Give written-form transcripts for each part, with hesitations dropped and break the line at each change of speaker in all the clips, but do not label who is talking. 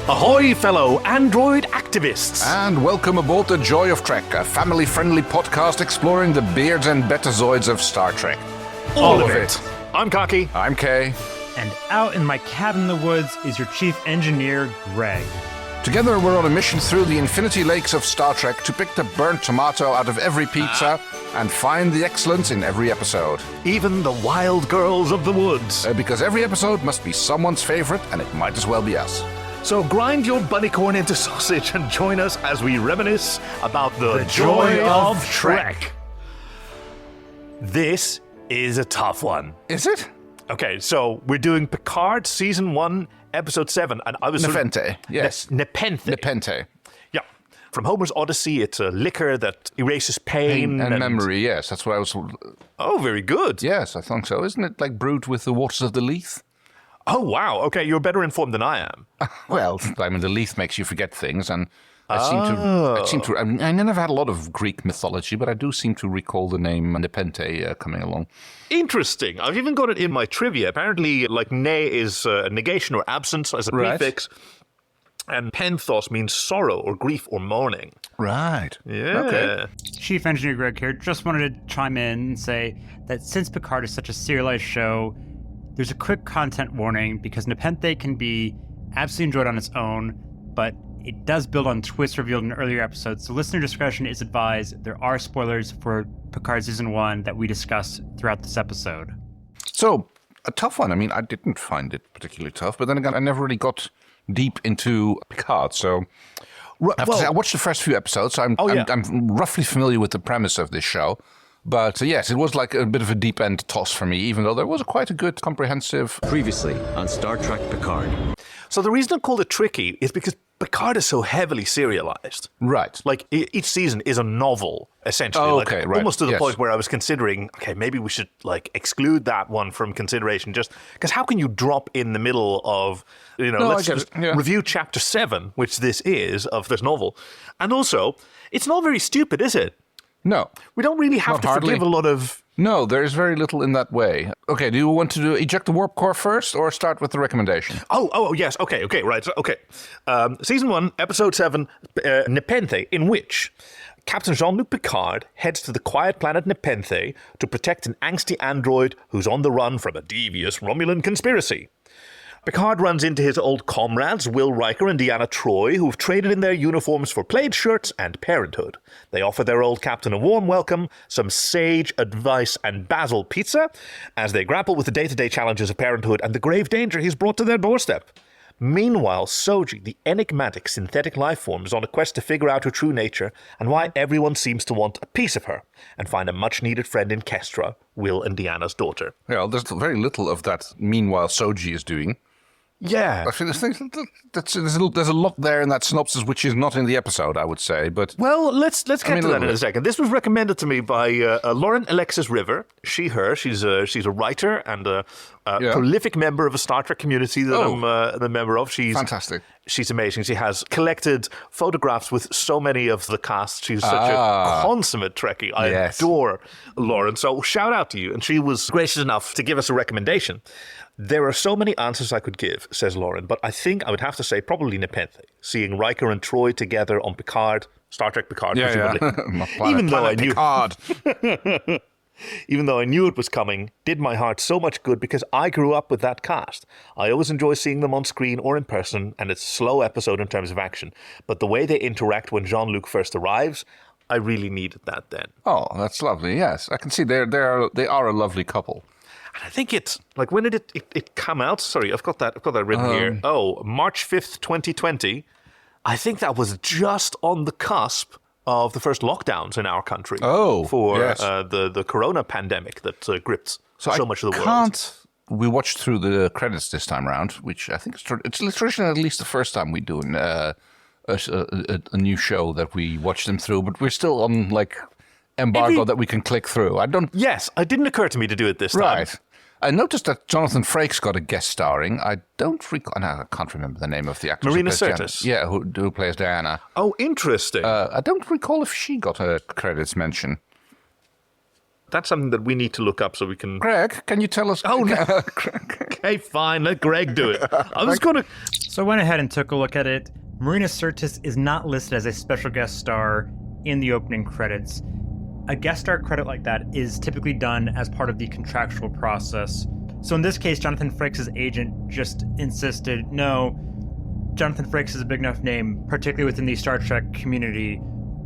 Ahoy, fellow android activists!
And welcome aboard the Joy of Trek, a family-friendly podcast exploring the beards and betazoids of Star Trek.
All of it. I'm Kaki.
I'm Kay.
And out in my cabin in the woods is your chief engineer, Greg.
Together we're on a mission through the infinity lakes of Star Trek to pick the burnt tomato out of every pizza and find the excellence in every episode.
Even the wild girls of the woods.
Because every episode must be someone's favorite, and it might as well be us.
So grind your bunny corn into sausage and join us as we reminisce about the joy of Trek. This is a tough one.
Is it?
Okay, so we're doing Picard Season 1, Episode 7, and I was...
Nepenthe, yes.
Nepenthe.
Nepenthe.
Yeah. From Homer's Odyssey, it's a liquor that erases pain
and memory, yes. That's what I was...
Oh, very good.
Yes, I think so. Isn't it like brewed with the waters of the Lethe?
Oh, wow. Okay, you're better informed than I am.
Well, I mean, the Lethe makes you forget things, and I mean, I never had a lot of Greek mythology, but I do seem to recall the name Nepenthe coming along.
Interesting. I've even got it in my trivia. Apparently, like, ne is negation or absence as a prefix, and penthos means sorrow or grief or mourning.
Right.
Yeah.
Okay.
Chief Engineer Greg here. Just wanted to chime in and say that since Picard is such a serialized show, there's a quick content warning because Nepenthe can be absolutely enjoyed on its own, but it does build on twists revealed in earlier episodes, so listener discretion is advised. There are spoilers for Picard Season 1 that we discuss throughout this episode.
So, a tough one. I mean, I didn't find it particularly tough, but then again, I never really got deep into Picard, so... I have to say, I watched the first few episodes, so I'm roughly familiar with the premise of this show. But yes, it was like a bit of a deep end toss for me, even though there was quite a good comprehensive...
Previously on Star Trek Picard.
So the reason I called it tricky is because Picard is so heavily serialized.
Right.
Like, each season is a novel, essentially.
Oh,
like,
okay, right.
Almost to the point where I was considering, okay, maybe we should, like, exclude that one from consideration, just because how can you drop in the middle of, let's just review Chapter 7, which this is, of this novel. And also, it's not very stupid, is it?
No.
We don't really have to forgive a lot of...
No, there's very little in that way. Okay, do you want to eject the warp core first or start with the recommendation?
Oh, yes. Okay, right. Okay. Season 1, Episode 7, Nepenthe, in which Captain Jean Luc Picard heads to the quiet planet Nepenthe to protect an angsty android who's on the run from a devious Romulan conspiracy. Picard runs into his old comrades, Will Riker and Deanna Troi, who've traded in their uniforms for plaid shirts and parenthood. They offer their old captain a warm welcome, some sage advice and basil pizza, as they grapple with the day-to-day challenges of parenthood and the grave danger he's brought to their doorstep. Meanwhile, Soji, the enigmatic synthetic life form, is on a quest to figure out her true nature and why everyone seems to want a piece of her, and find a much-needed friend in Kestra, Will and Deanna's daughter.
Well, there's very little of that meanwhile Soji is doing.
Yeah.
I think there's a lot there in that synopsis which is not in the episode, I would say. But
well, let's get to that in a second. This was recommended to me by Lauren Alexis Rivers. She's a writer and a prolific member of a Star Trek community that I'm a member of. She's
fantastic.
She's amazing. She has collected photographs with so many of the cast. She's such a consummate Trekkie. I adore Lauren. So shout out to you. And she was gracious enough to give us a recommendation. There are so many answers I could give, says Lauren, but I think I would have to say probably Nepenthe, seeing Riker and Troi together on Picard, Star Trek Picard, presumably. Even though I knew
Picard.
Even though I knew it was coming, did my heart so much good because I grew up with that cast. I always enjoy seeing them on screen or in person, and it's a slow episode in terms of action. But the way they interact when Jean Luc first arrives, I really needed that then.
Oh, that's lovely, yes. I can see they are a lovely couple.
And I think it's, like, when did it come out? Sorry, I've got that written here. Oh, March 5th, 2020. I think that was just on the cusp of the first lockdowns in our country. For the corona pandemic that gripped so much of the world.
We watched through the credits this time around, which I think it's traditionally at least the first time we do a new show that we watch them through, but we're still on, like, embargo that we can click through.
Yes, it didn't occur to me to do it this time.
Right. I noticed that Jonathan Frakes got a guest starring. I can't remember the name of the actress.
Marina Sirtis.
Yeah, who plays Diana.
Oh, interesting.
I don't recall if she got a credits mention.
That's something that we need to look up so we can...
Greg, can you tell us...
Oh, no. Okay, fine. Let Greg do it. I was going to...
So I went ahead and took a look at it. Marina Sirtis is not listed as a special guest star in the opening credits. A guest star credit like that is typically done as part of the contractual process. So in this case, Jonathan Frakes' agent just insisted, no, Jonathan Frakes is a big enough name, particularly within the Star Trek community,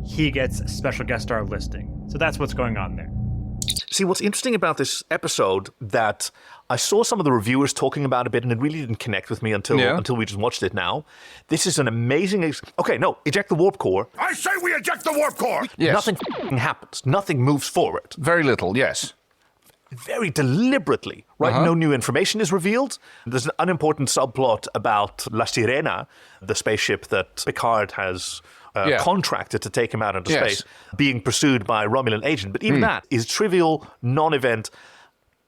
he gets a special guest star listing. So that's what's going on there.
See, what's interesting about this episode that I saw some of the reviewers talking about a bit and it really didn't connect with me until we just watched it now. This is an amazing... eject the warp core.
I say we eject the warp core!
Yes.
Nothing happens. Nothing moves forward.
Very little, yes.
Very deliberately, right? No new information is revealed. There's an unimportant subplot about La Sirena, the spaceship that Picard has... contracted to take him out into space, being pursued by a Romulan agent. But even that is trivial, non-event.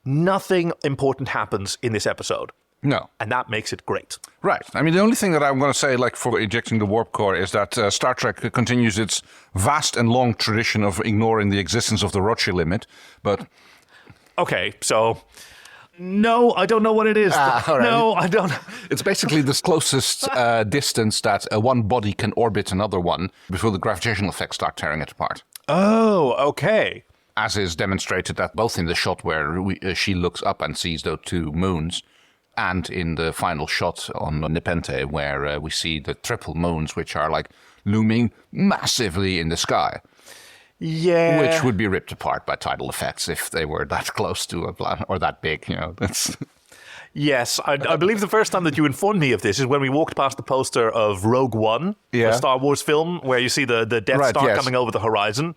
Nothing important happens in this episode.
No.
And that makes it great.
Right. I mean, the only thing that I'm going to say, like, for ejecting the warp core is that Star Trek continues its vast and long tradition of ignoring the existence of the Roche limit. But...
Okay, so... No, I don't know what it is.
All right.
No, I don't.
It's basically the closest distance that one body can orbit another one before the gravitational effects start tearing it apart.
Oh, okay.
As is demonstrated that both in the shot where she looks up and sees those two moons, and in the final shot on Nepenthe where we see the triple moons, which are like looming massively in the sky.
Yeah.
Which would be ripped apart by tidal effects if they were that close to a planet, or that big, That's...
Yes, I believe the first time that you informed me of this is when we walked past the poster of Rogue One, the Star Wars film, where you see the Death Star coming over the horizon.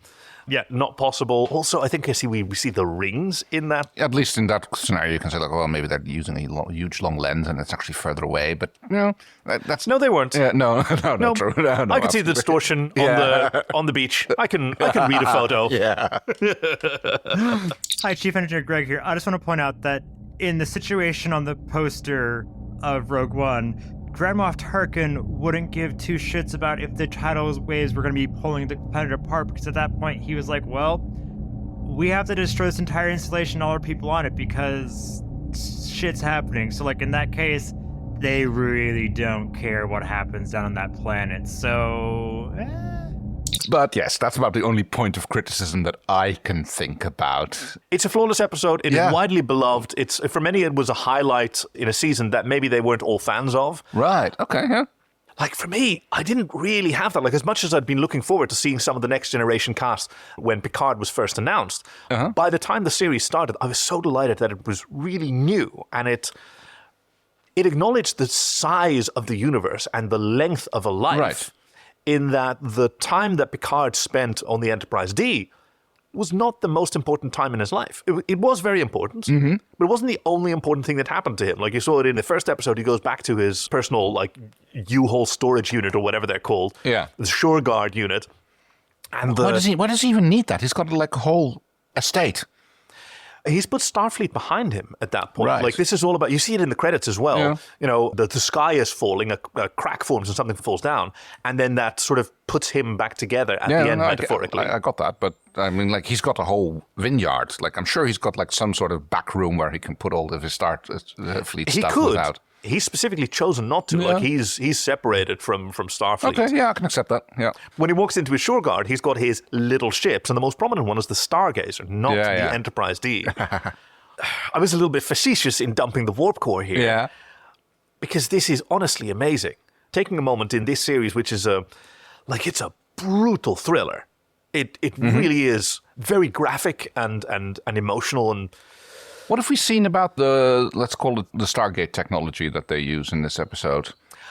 Yeah, not possible. Also, I think we see the rings in that.
At least in that scenario, you can say, like, well, maybe they're using a huge long lens and it's actually further away. But, that's...
No, they weren't.
No, not true. No,
I could see the distortion on the beach. I can read a photo.
Yeah.
Hi, Chief Engineer Greg here. I just want to point out that in the situation on the poster of Rogue One, Grand Moff Tarkin wouldn't give two shits about if the tidal waves were going to be pulling the planet apart, because at that point he was like, well, we have to destroy this entire installation and all our people on it because shit's happening. So, like, in that case, they really don't care what happens down on that planet. So...
But yes, that's about the only point of criticism that I can think about.
It's a flawless episode. It is widely beloved. For many, it was a highlight in a season that maybe they weren't all fans of.
Right. Okay. Yeah.
Like, for me, I didn't really have that. Like, as much as I'd been looking forward to seeing some of the Next Generation cast when Picard was first announced, by the time the series started, I was so delighted that it was really new. And it acknowledged the size of the universe and the length of a life.
Right.
In that the time that Picard spent on the Enterprise D was not the most important time in his life. It was very important, but it wasn't the only important thing that happened to him. Like, you saw it in the first episode, he goes back to his personal, like, U-Haul storage unit or whatever they're called.
Yeah.
The Shore Guard unit. And
why does he even need that? He's got, like, a whole estate.
He's put Starfleet behind him at that point.
Right.
Like, this is all about... You see it in the credits as well. Yeah. The sky is falling, a crack forms and something falls down. And then that sort of puts him back together at the end, metaphorically.
I got that. But, I mean, like, he's got a whole vineyard. Like, I'm sure he's got, like, some sort of back room where he can put all of his Starfleet stuff without...
He's specifically chosen not to. Yeah. Like, he's separated from Starfleet.
Okay, yeah, I can accept that. Yeah.
When he walks into his shore guard, he's got his little ships, and the most prominent one is the Stargazer, not the Enterprise D. I was a little bit facetious in dumping the warp core here.
Yeah.
Because this is honestly amazing. Taking a moment in this series, which is it's a brutal thriller. It really is very graphic and emotional and...
What have we seen about let's call it the Stargate technology that they use in this episode?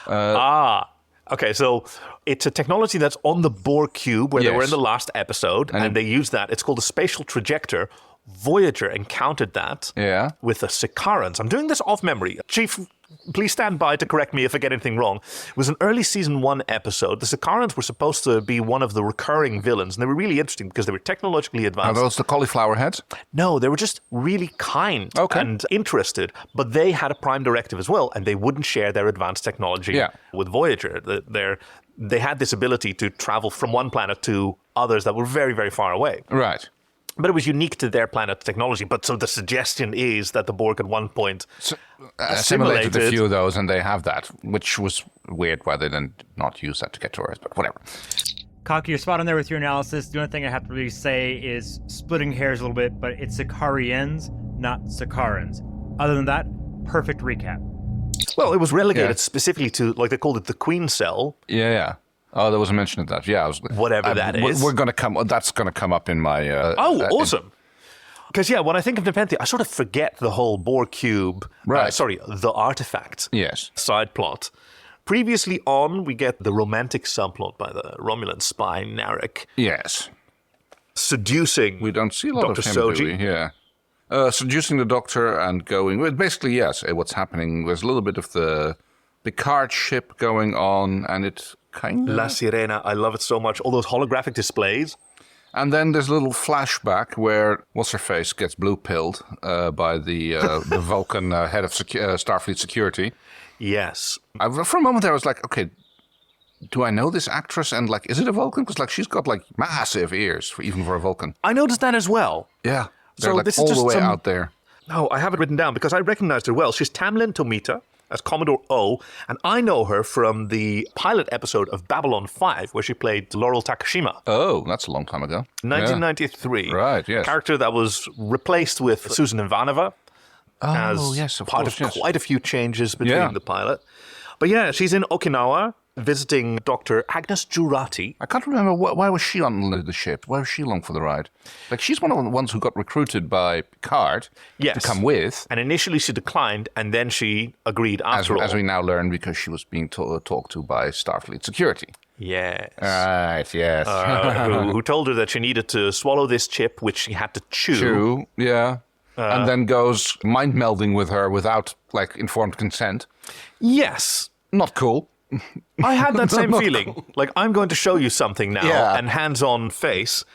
Okay, so it's a technology that's on the Borg cube where they were in the last episode, and they use that. It's called a spatial trajector. Voyager encountered that with the Sicarans. I'm doing this off memory. Chief, please stand by to correct me if I get anything wrong. It was an early season 1 episode. The Sicarans were supposed to be one of the recurring villains, and they were really interesting because they were technologically advanced.
Are those the cauliflower heads?
No, they were just really kind and interested, but they had a prime directive as well, and they wouldn't share their advanced technology with Voyager. They had this ability to travel from one planet to others that were very, very far away.
Right.
But it was unique to their planet's technology. But so the suggestion is that the Borg at one point
assimilated a few of those, and they have that, which was weird why they did not use that to get to Earth, but whatever.
Kaki, you're spot on there with your analysis. The only thing I have to really say is splitting hairs a little bit, but it's Sicarians, not Sicarans. Other than that, perfect recap.
Well, it was relegated specifically to, like, they called it the Queen Cell.
Yeah. Oh, there was a mention of that. Yeah,
whatever that is.
We're gonna come. That's gonna come up in my.
Awesome! Because when I think of Nepenthe, I sort of forget the whole Borg cube.
Right.
The artifact.
Yes.
Side plot. Previously on, we get the romantic subplot by the Romulan spy Narek.
Yes.
Seducing.
We don't see a lot
Dr.
of him,
Soji.
do we? Yeah. Seducing the Doctor and going. Well, basically, yes. What's happening? There's a little bit of the Picard ship going on, and it kind of
La Sirena. I love it so much. All those holographic displays.
And then there's a little flashback where what's-her-face gets blue-pilled by the Vulcan head of Starfleet security.
Yes.
For a moment there, I was like, okay, do I know this actress? And, like, is it a Vulcan? Because, like, she's got, like, massive ears, even for a Vulcan.
I noticed that as well.
Yeah. They're,
So
like,
this is
all
just
the way
some-
out there.
No, I have it written down because I recognized her well. She's Tamlin Tomita as Commodore O, and I know her from the pilot episode of Babylon 5, where she played Laurel Takashima.
Oh, that's a long time ago.
1993.
Right, yes.
Character that was replaced with Susan Ivanova as
yes, of
part
course,
of
yes.
quite a few changes between
Yeah.
the pilot. But she's in Okinawa visiting Dr. Agnes Jurati.
I can't remember, why was she on the ship? Why was she along for the ride? Like, she's one of the ones who got recruited by Picard to come with.
And initially she declined, and then she agreed after all.
As we now learn, because she was being talked to by Starfleet security.
Yes.
Right, yes.
who told her that she needed to swallow this chip, which she had to chew.
Yeah. And then goes mind melding with her without, like, informed consent.
Yes.
Not cool.
I had that same feeling. Like, I'm going to show you something now, and hands-on face.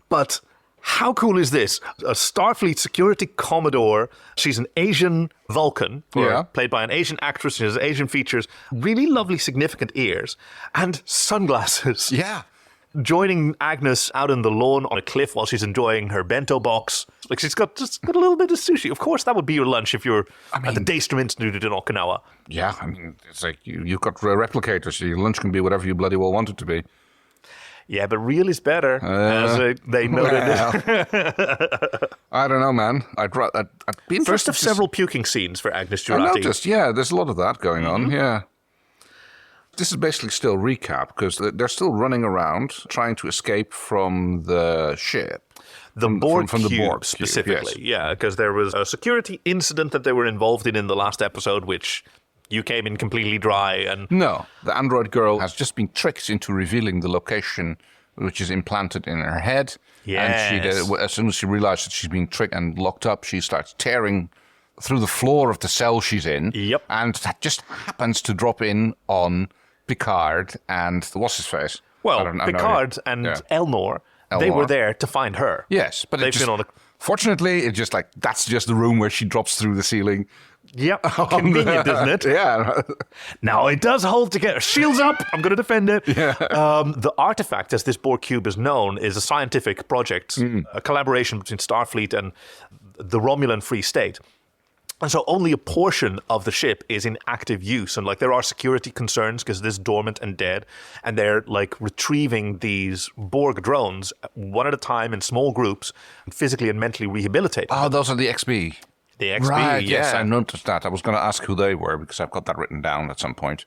But how cool is this? A Starfleet security Commodore. She's an Asian Vulcan, played by an Asian actress. She has Asian features, really lovely, significant ears, and sunglasses.
Yeah.
Joining Agnes out in the lawn on a cliff while she's enjoying her bento box. Like, she's got a little bit of sushi. Of course, that would be your lunch if you're at the Daystrom Institute in Okinawa.
Yeah, I mean, it's like you've got replicators, so your lunch can be whatever you bloody well want it to be.
Yeah, but real is better, as they noted.
I don't know, man. I'd be interested.
First of several puking scenes for Agnes Jurati.
I noticed, there's a lot of that going on, This is basically still recap, because they're still running around trying to escape from the ship.
The Borg
from the
cube,
Borg
specifically. Yes. Because there was a security incident that they were involved in the last episode, which you came in completely dry. And
no, the android girl has just been tricked into revealing the location which is implanted in her head.
Yes.
And as soon as she realizes that she's being tricked and locked up, she starts tearing through the floor of the cell she's in.
Yep.
And that just happens to drop in on Picard and what's his face?
Well, Picard and Elnor, they were there to find her.
Yes, but fortunately, it's just like that's just the room where she drops through the ceiling.
Yep, convenient, isn't it?
Yeah.
Now it does hold together. Shields up. I'm going to defend it.
Yeah.
The artifact, as this Borg cube is known, is a scientific project, a collaboration between Starfleet and the Romulan Free State. And so only a portion of the ship is in active use. And, like, there are security concerns because it is dormant and dead. And they're, like, retrieving these Borg drones one at a time in small groups, physically and mentally rehabilitating.
Oh, those are the XB.
The XB,
right, yes, I noticed that. I was going to ask who they were because I've got that written down at some point.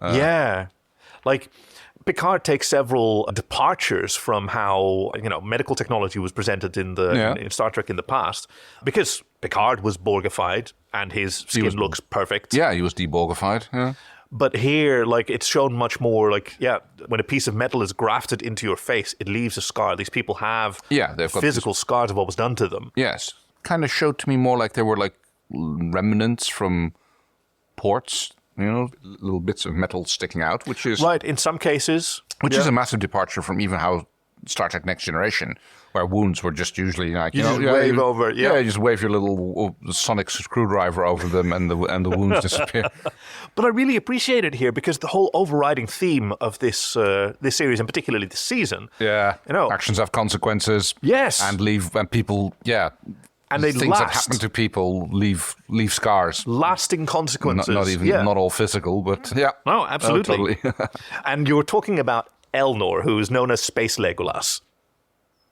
Like, Picard takes several departures from how, medical technology was presented in Star Trek in the past, because Picard was Borgified and his skin looks perfect.
Yeah, he was deborgified. Yeah.
But here, like, it's shown much more like, when a piece of metal is grafted into your face, it leaves a scar. These people have
they've got
physical scars of what was done to them.
Yes. Kind of showed to me more like they were like remnants from ports, little bits of metal sticking out, which is...
Right, in some cases.
Which is a massive departure from even how Star Trek Next Generation, where wounds were just usually like
you just wave over. Yeah,
you just wave your little sonic screwdriver over them, and the wounds disappear.
But I really appreciate it here because the whole overriding theme of this series, and particularly this season,
actions have consequences.
Yes,
and people,
and they
things
last.
that happen to people leave scars,
lasting consequences.
Not all physical, but yeah.
No, absolutely.
Oh, totally.
And you're talking about Elnor, who is known as Space Legolas.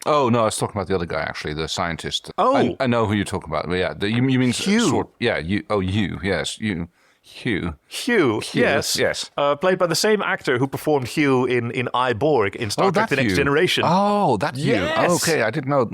Oh, no, I was talking about the other guy, actually, the scientist.
Oh.
I know who you're talking about. But yeah, you mean...
Hugh.
You, yes. Hugh,
yes.
Yes.
Played by the same actor who performed Hugh in I, Borg in Star Trek The Next Generation.
Oh, that Hugh.
Yes.
Okay, I didn't know.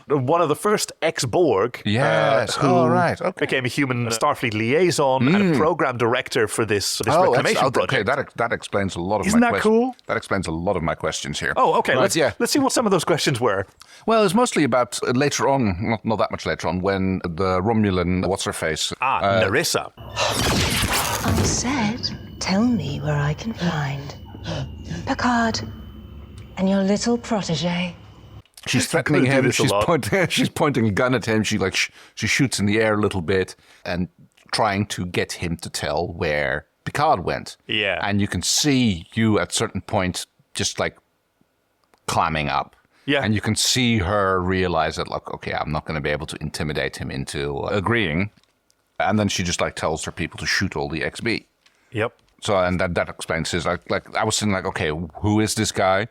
One of the first ex-Borg.
Yes.
Who
right. Okay.
became a human Starfleet liaison and a program director for this reclamation project.
Okay, that explains a lot of
Isn't
my
that
questions.
cool?
That explains a lot of my questions here.
Oh, okay.
Right,
Let's see what some of those questions were.
Well, it's mostly about later on, not that much later on, when the Romulan, what's-her-face?
Nerissa.
I said, tell me where I can find Picard and your little protege.
She's threatening him. She's pointing a gun at him. She shoots in the air a little bit and trying to get him to tell where Picard went.
Yeah.
And you can see you at certain point just like clamming up.
Yeah.
And you can see her realize that, like, okay, I'm not going to be able to intimidate him into agreeing. And then she just like tells her people to shoot all the XB.
Yep.
So and that explains his like I was thinking like, okay, who is this guy?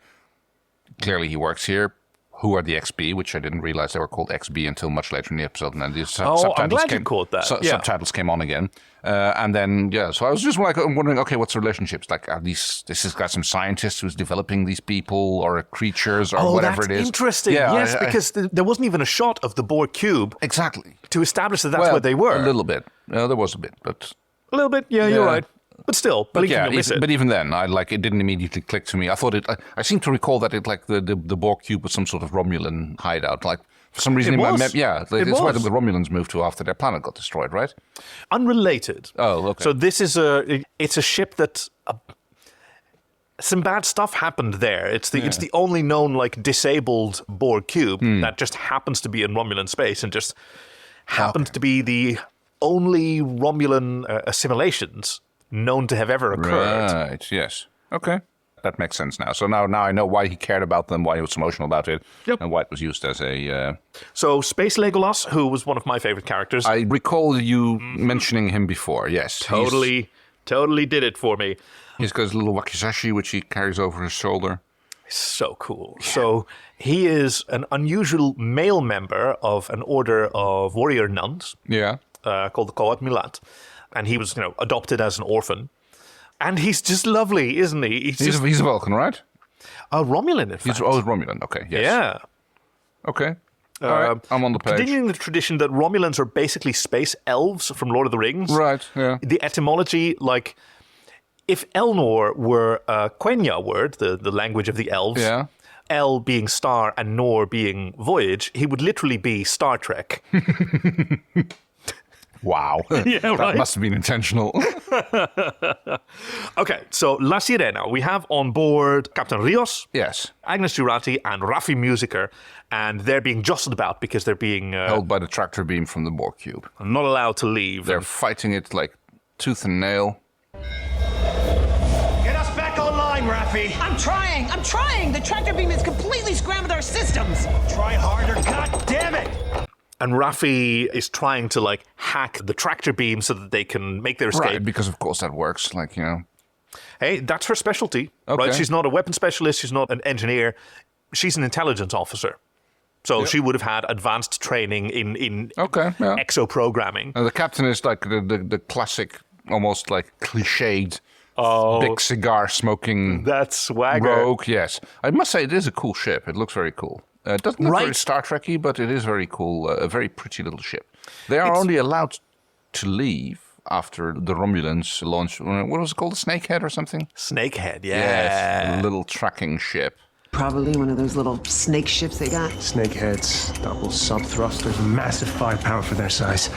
Clearly he works here. Who are the XB, which I didn't realize they were called XB until much later in the episode. And then the subtitles
I'm glad you caught that.
Subtitles came on again. And then, so I was just like, I'm wondering, okay, what's the relationships? Like, are this has got some scientists who's developing these people or creatures or whatever it is?
Interesting.
Yeah,
yes, because there wasn't even a shot of the Borg cube.
Exactly.
To establish that that's what they were.
A little bit. There was a bit, but...
A little bit, yeah, you're right. But still,
but even then, it didn't immediately click to me. I thought I seem to recall that it like the Borg cube was some sort of Romulan hideout. Like for some reason, it's where the Romulans moved to after their planet got destroyed, right?
Unrelated.
Oh, okay.
So this is it's a ship that some bad stuff happened there. It's the only known like disabled Borg cube that just happens to be in Romulan space and just happens to be the only Romulan assimilations known to have ever occurred.
Right, yes. Okay. That makes sense now. So now I know why he cared about them, why he was emotional about it, and why it was used as a...
So Space Legolas, who was one of my favorite characters.
I recall you mentioning him before, yes.
Totally did it for me.
He's got his little wakizashi, which he carries over his shoulder.
So cool. Yeah. So he is an unusual male member of an order of warrior nuns.
Yeah.
Called the Coat Milat. And he was, adopted as an orphan. And he's just lovely, isn't he?
He's a Vulcan, right?
Romulan, in fact.
He's Romulan, okay, yes.
Yeah.
Okay. All right, I'm on the page.
Continuing the tradition that Romulans are basically space elves from Lord of the Rings.
Right, yeah.
The etymology, like, if Elnor were a Quenya word, the language of the elves, El being star and Nor being voyage, he would literally be Star Trek.
Wow.
Yeah, right.
That must have been intentional.
Okay, so La Sirena, we have on board Captain Rios,
yes,
Agnes Jurati, and Raffi Musiker, and they're being jostled about because they're being...
held by the tractor beam from the Borg cube.
Not allowed to leave.
They're fighting it like tooth and nail.
Get us back online, Raffi!
I'm trying! The tractor beam has completely scrambled our systems!
Try harder, god damn it!
And Raffi is trying to, like, hack the tractor beam so that they can make their escape.
Right, because of course that works, like,
Hey, that's her specialty, right? She's not a weapon specialist, she's not an engineer, she's an intelligence officer. So she would have had advanced training in exo-programming.
And the captain is like the classic, almost like cliched, big cigar smoking
that's swagger.
Rogue, yes. I must say it is a cool ship. It looks very cool. It doesn't look very Star Trek-y, but it is very cool. A very pretty little ship. They are only allowed to leave after the Romulans launch. What was it called? A Snakehead or something?
Snakehead, yeah.
Yes, a little tracking ship.
Probably one of those little snake ships they got.
Snakeheads, double sub-thrusters, massive firepower for their size.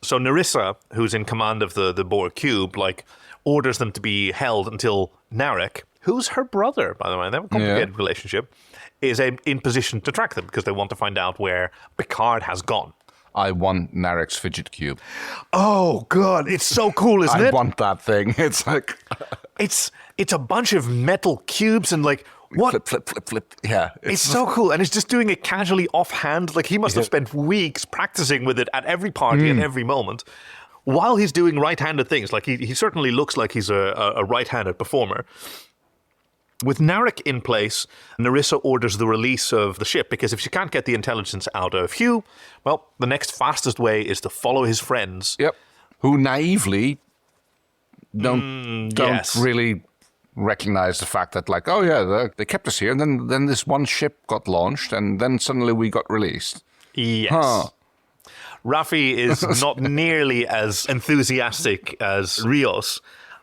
So Nerissa, who's in command of the Borg cube, like orders them to be held until Narek, who's her brother, by the way, they have a complicated relationship, is in position to track them because they want to find out where Picard has gone.
I want Narek's fidget cube.
Oh, God, it's so cool, isn't it?
I want that thing. It's like...
It's a bunch of metal cubes and like... What?
Flip, flip, flip, flip. Yeah.
It's so cool. And he's just doing it casually offhand. Like, he must have spent weeks practicing with it at every party and every moment while he's doing right-handed things. Like, he certainly looks like he's a right-handed performer. With Narek in place, Narissa orders the release of the ship because if she can't get the intelligence out of Hugh, well, the next fastest way is to follow his friends.
Yep. Who naively don't really... recognize the fact that, like, oh yeah, they kept us here, and then this one ship got launched, and then suddenly we got released.
Yes.
Huh.
Raffi is not nearly as enthusiastic as Rios.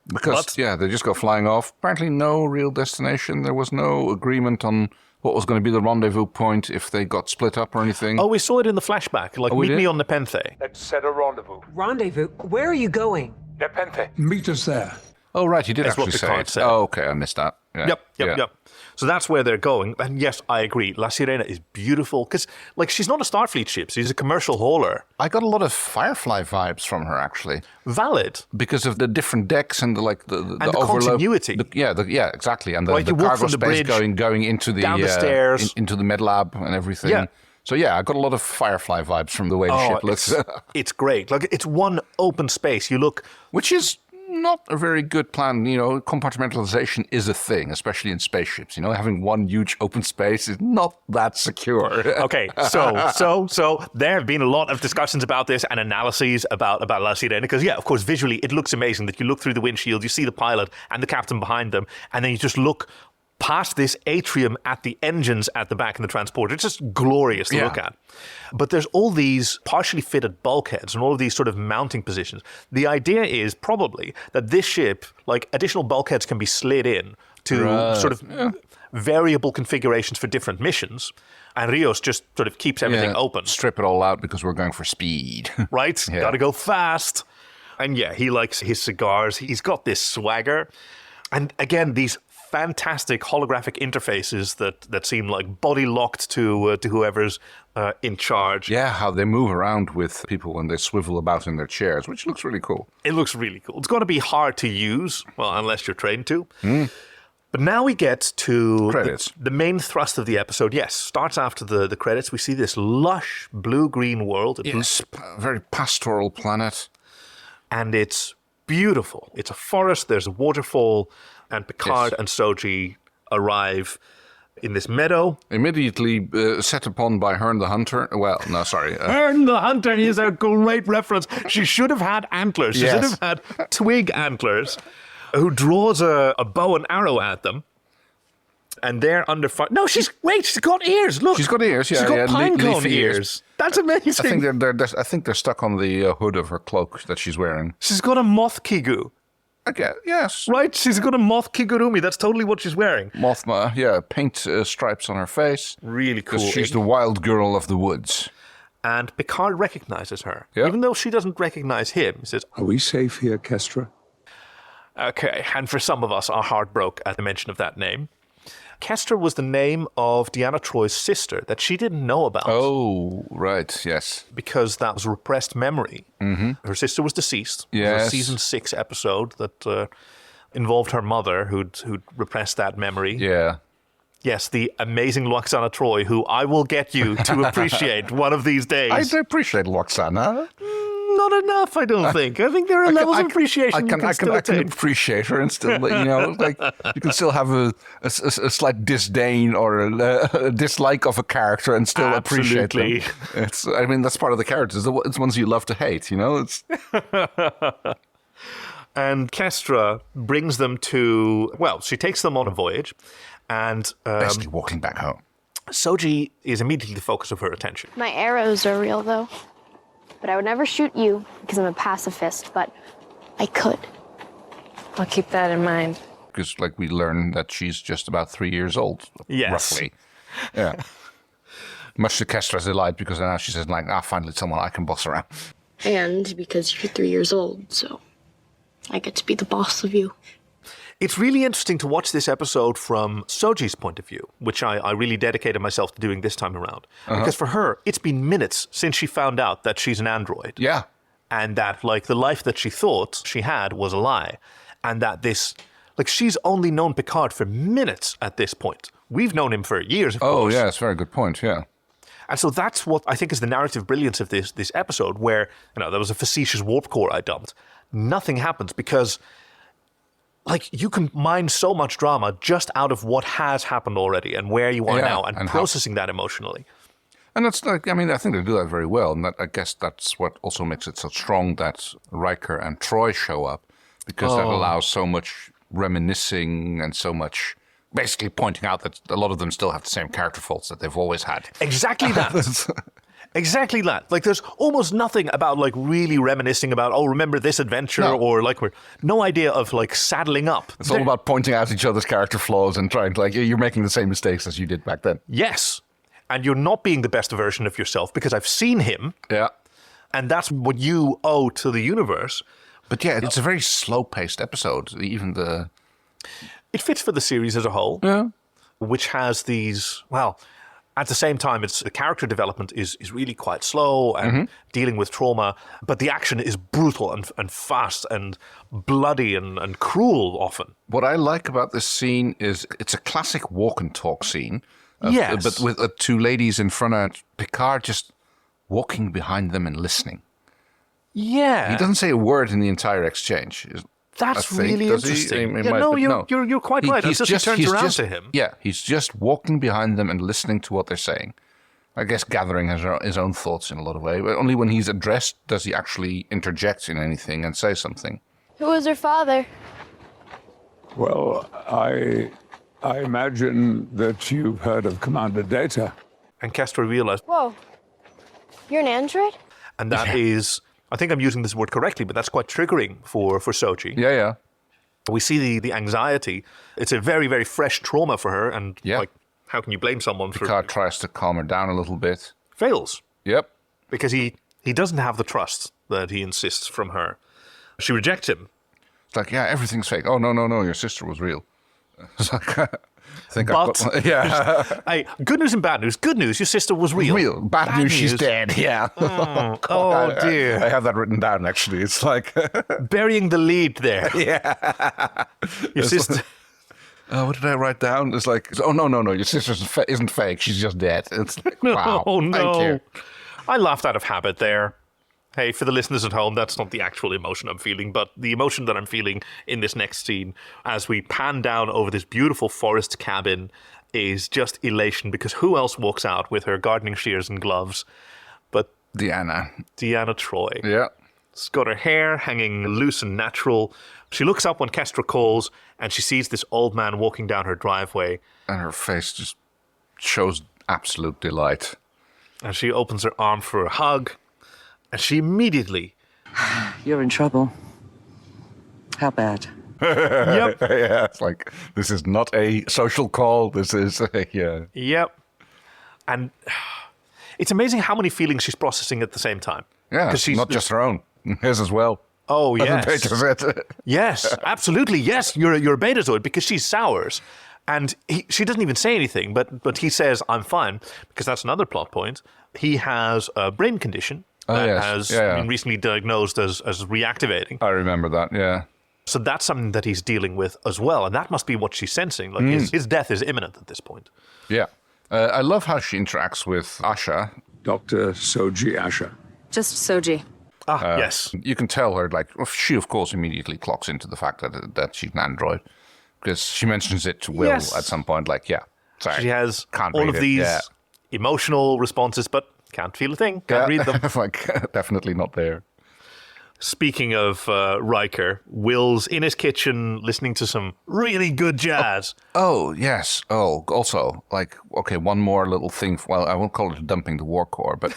Because, they just go flying off. Apparently no real destination. There was no agreement on what was going to be the rendezvous point if they got split up or anything.
Oh, we saw it in the flashback. Like, meet me on Nepenthe.
Let's set a rendezvous.
Rendezvous? Where are you going?
Nepenthe.
Meet us there.
Oh, right, you did
That's
actually
what
say
Picard
it.
said.
Oh, okay, I missed that. Yeah.
Yep. So that's where they're going. And yes, I agree. La Sirena is beautiful because, like, she's not a Starfleet ship. She's a commercial hauler.
I got a lot of Firefly vibes from her, actually.
Valid.
Because of the different decks and the overload.
Continuity.
Exactly. And the
you walk
cargo
from the
space
bridge,
going into the
down the stairs.
into the med lab and everything.
Yeah.
So I got a lot of Firefly vibes from the way the ship looks.
It's great. Like, it's one open space. You look...
Which is not a very good plan. Compartmentalization is a thing, especially in spaceships. Having one huge open space is not that secure.
Okay, so there have been a lot of discussions about this and analyses about La Sirena because, of course, visually it looks amazing that you look through the windshield, you see the pilot and the captain behind them, and then you just look past this atrium at the engines at the back of the transporter. It's just glorious to look at. But there's all these partially fitted bulkheads and all of these sort of mounting positions. The idea is probably that this ship, like, additional bulkheads can be slid in to sort of variable configurations for different missions. And Rios just sort of keeps everything open.
Strip it all out because we're going for speed.
Right? Got to go fast. And he likes his cigars. He's got this swagger. And again, these fantastic holographic interfaces that seem like body locked to whoever's in charge.
Yeah, how they move around with people when they swivel about in their chairs, which looks really cool.
It looks really cool. It's going to be hard to use, well, unless you're trained to. But now we get to
credits.
The main thrust of the episode. Yes, starts after the credits. We see this lush blue-green world.
Yes, very pastoral planet.
And it's beautiful. It's a forest, there's a waterfall, and Picard and Soji arrive in this meadow.
Immediately set upon by Hearn the Hunter. Well, no, sorry.
Hearn the Hunter is a great reference. She should have had antlers. She should have had twig antlers. Who draws a bow and arrow at them. And they're under fire. No, she's got ears. Look.
She's got ears,
She's got pinecone ears. That's amazing.
I think they're stuck on the hood of her cloak that she's wearing.
She's got a moth kigu.
Okay, yes.
Right? She's got a moth kigurumi. That's totally what she's wearing.
Mothma, paint stripes on her face.
Really cool.
Because she's the wild girl of the woods.
And Picard recognizes her. Yep. Even though she doesn't recognize him. He says,
"Are we safe here, Kestra?"
Okay, and for some of us, our heart broke at the mention of that name. Kestra was the name of Deanna Troi's sister that she didn't know about.
Oh, right, yes.
Because that was repressed memory. Mm-hmm. Her sister was deceased.
Yes.
It was a season 6 episode that involved her mother who'd repressed that memory.
Yeah.
Yes, the amazing Lwaxana Troi, who I will get you to appreciate one of these days.
I do appreciate Lwaxana.
Not enough, I don't think. I think there are levels of appreciation
I can appreciate her and still, like you can still have a slight disdain or a dislike of a character and still appreciate them. That's part of the characters. It's ones you love to hate, It's
And Kestra brings them to, she takes them on a voyage and
basically walking back home.
Soji is immediately the focus of her attention.
My arrows are real, though. But I would never shoot you because I'm a pacifist, but I could.
I'll keep that in mind.
Because, we learn that she's just about 3 years old, roughly. Yeah. Much to Kestra's delight, because now she says, finally someone I can boss around.
And because you're 3 years old, so I get to be the boss of you.
It's really interesting to watch this episode from Soji's point of view, which I really dedicated myself to doing this time around. Because for her, it's been minutes since she found out that she's an android.
Yeah.
And that, like, the life that she thought she had was a lie. And that this, like, she's only known Picard for minutes at this point. We've known him for years, of course.
Oh, yeah, that's a very good point, yeah.
And so that's what I think is the narrative brilliance of this episode, where, there was a facetious warp core I dumped. Nothing happens because... like, you can mine so much drama just out of what has happened already and where you are now and processing that emotionally.
And that's like, I think they do that very well. And I guess that's what also makes it so strong that Riker and Troi show up, because that allows so much reminiscing and so much basically pointing out that a lot of them still have the same character faults that they've always had.
Exactly that. Exactly that. Like, there's almost nothing about, like, really reminiscing about, remember this adventure, or, like, no idea of, like, saddling up.
It's all about pointing out each other's character flaws and trying to, like, you're making the same mistakes as you did back then.
Yes. And you're not being the best version of yourself, because I've seen him.
Yeah.
And that's what you owe to the universe.
But yeah, it's a very slow-paced episode. Even the...
It fits for the series as a whole.
Yeah.
Which has these, at the same time, the character development is really quite slow and dealing with trauma, but the action is brutal and fast and bloody and cruel often.
What I like about this scene is it's a classic walk and talk scene.
Yes.
But with two ladies in front of Picard just walking behind them and listening.
Yeah.
He doesn't say a word in the entire exchange.
That's really interesting. You're quite right. He turns around to him.
Yeah, he's just walking behind them and listening to what they're saying. I guess gathering his own thoughts in a lot of ways. But only when he's addressed does he actually interject in anything and say something.
Who was her father?
Well, I imagine that you've heard of Commander Data.
And Kestra realized...
Whoa. You're an android?
And that is... I think I'm using this word correctly, but that's quite triggering for Soji.
Yeah.
We see the anxiety. It's a very, very fresh trauma for her, and like, how can you blame someone for...
Picard tries to calm her down a little bit.
Fails.
Yep.
Because he doesn't have the trust that he insists from her. She rejects him.
It's like, yeah, everything's fake. Oh, no, your sister was real. It's like... Hey,
good news and bad news. Good news, your sister was real.
Bad news, she's dead. Yeah.
Oh dear.
I have that written down, actually. It's like...
burying the lead there.
Yeah.
Your sister...
what did I write down? It's like, oh, no. Your sister isn't fake. She's just dead. It's like, wow.
Oh, no.
Thank you.
I laughed out of habit there. Hey, for the listeners at home, that's not the actual emotion I'm feeling, but the emotion that I'm feeling in this next scene as we pan down over this beautiful forest cabin is just elation, because who else walks out with her gardening shears and gloves but
Deanna
Troi.
Yeah.
She's got her hair hanging loose and natural. She looks up when Kestra calls, and she sees this old man walking down her driveway.
And her face just shows absolute delight.
And she opens her arm for a hug. And she immediately...
You're in trouble. How bad?
Yep.
Yeah, it's like, this is not a social call. This is, yeah.
Yep. And it's amazing how many feelings she's processing at the same time.
Yeah, she's not just her own. His as well.
Oh, yes. Yes, absolutely. Yes, you're a betazoid, because she's sours. And she doesn't even say anything, but he says, I'm fine, because that's another plot point. He has a brain condition. Has been recently diagnosed as reactivating.
I remember that, yeah.
So that's something that he's dealing with as well, and that must be what she's sensing. Like his death is imminent at this point.
Yeah. I love how she interacts with Asha.
Dr. Soji Asha.
Just Soji.
Yes.
You can tell her, like, she, of course, immediately clocks into the fact that she's an android, because she mentions it to Will at some point, like, sorry.
She has all of these emotional responses, but can't feel a thing. Can't read them.
Like, definitely not there.
Speaking of Riker, Will's in his kitchen listening to some really good jazz.
Oh, yes. Oh, also, like, okay, one more little thing. Well, I won't call it dumping the war core, but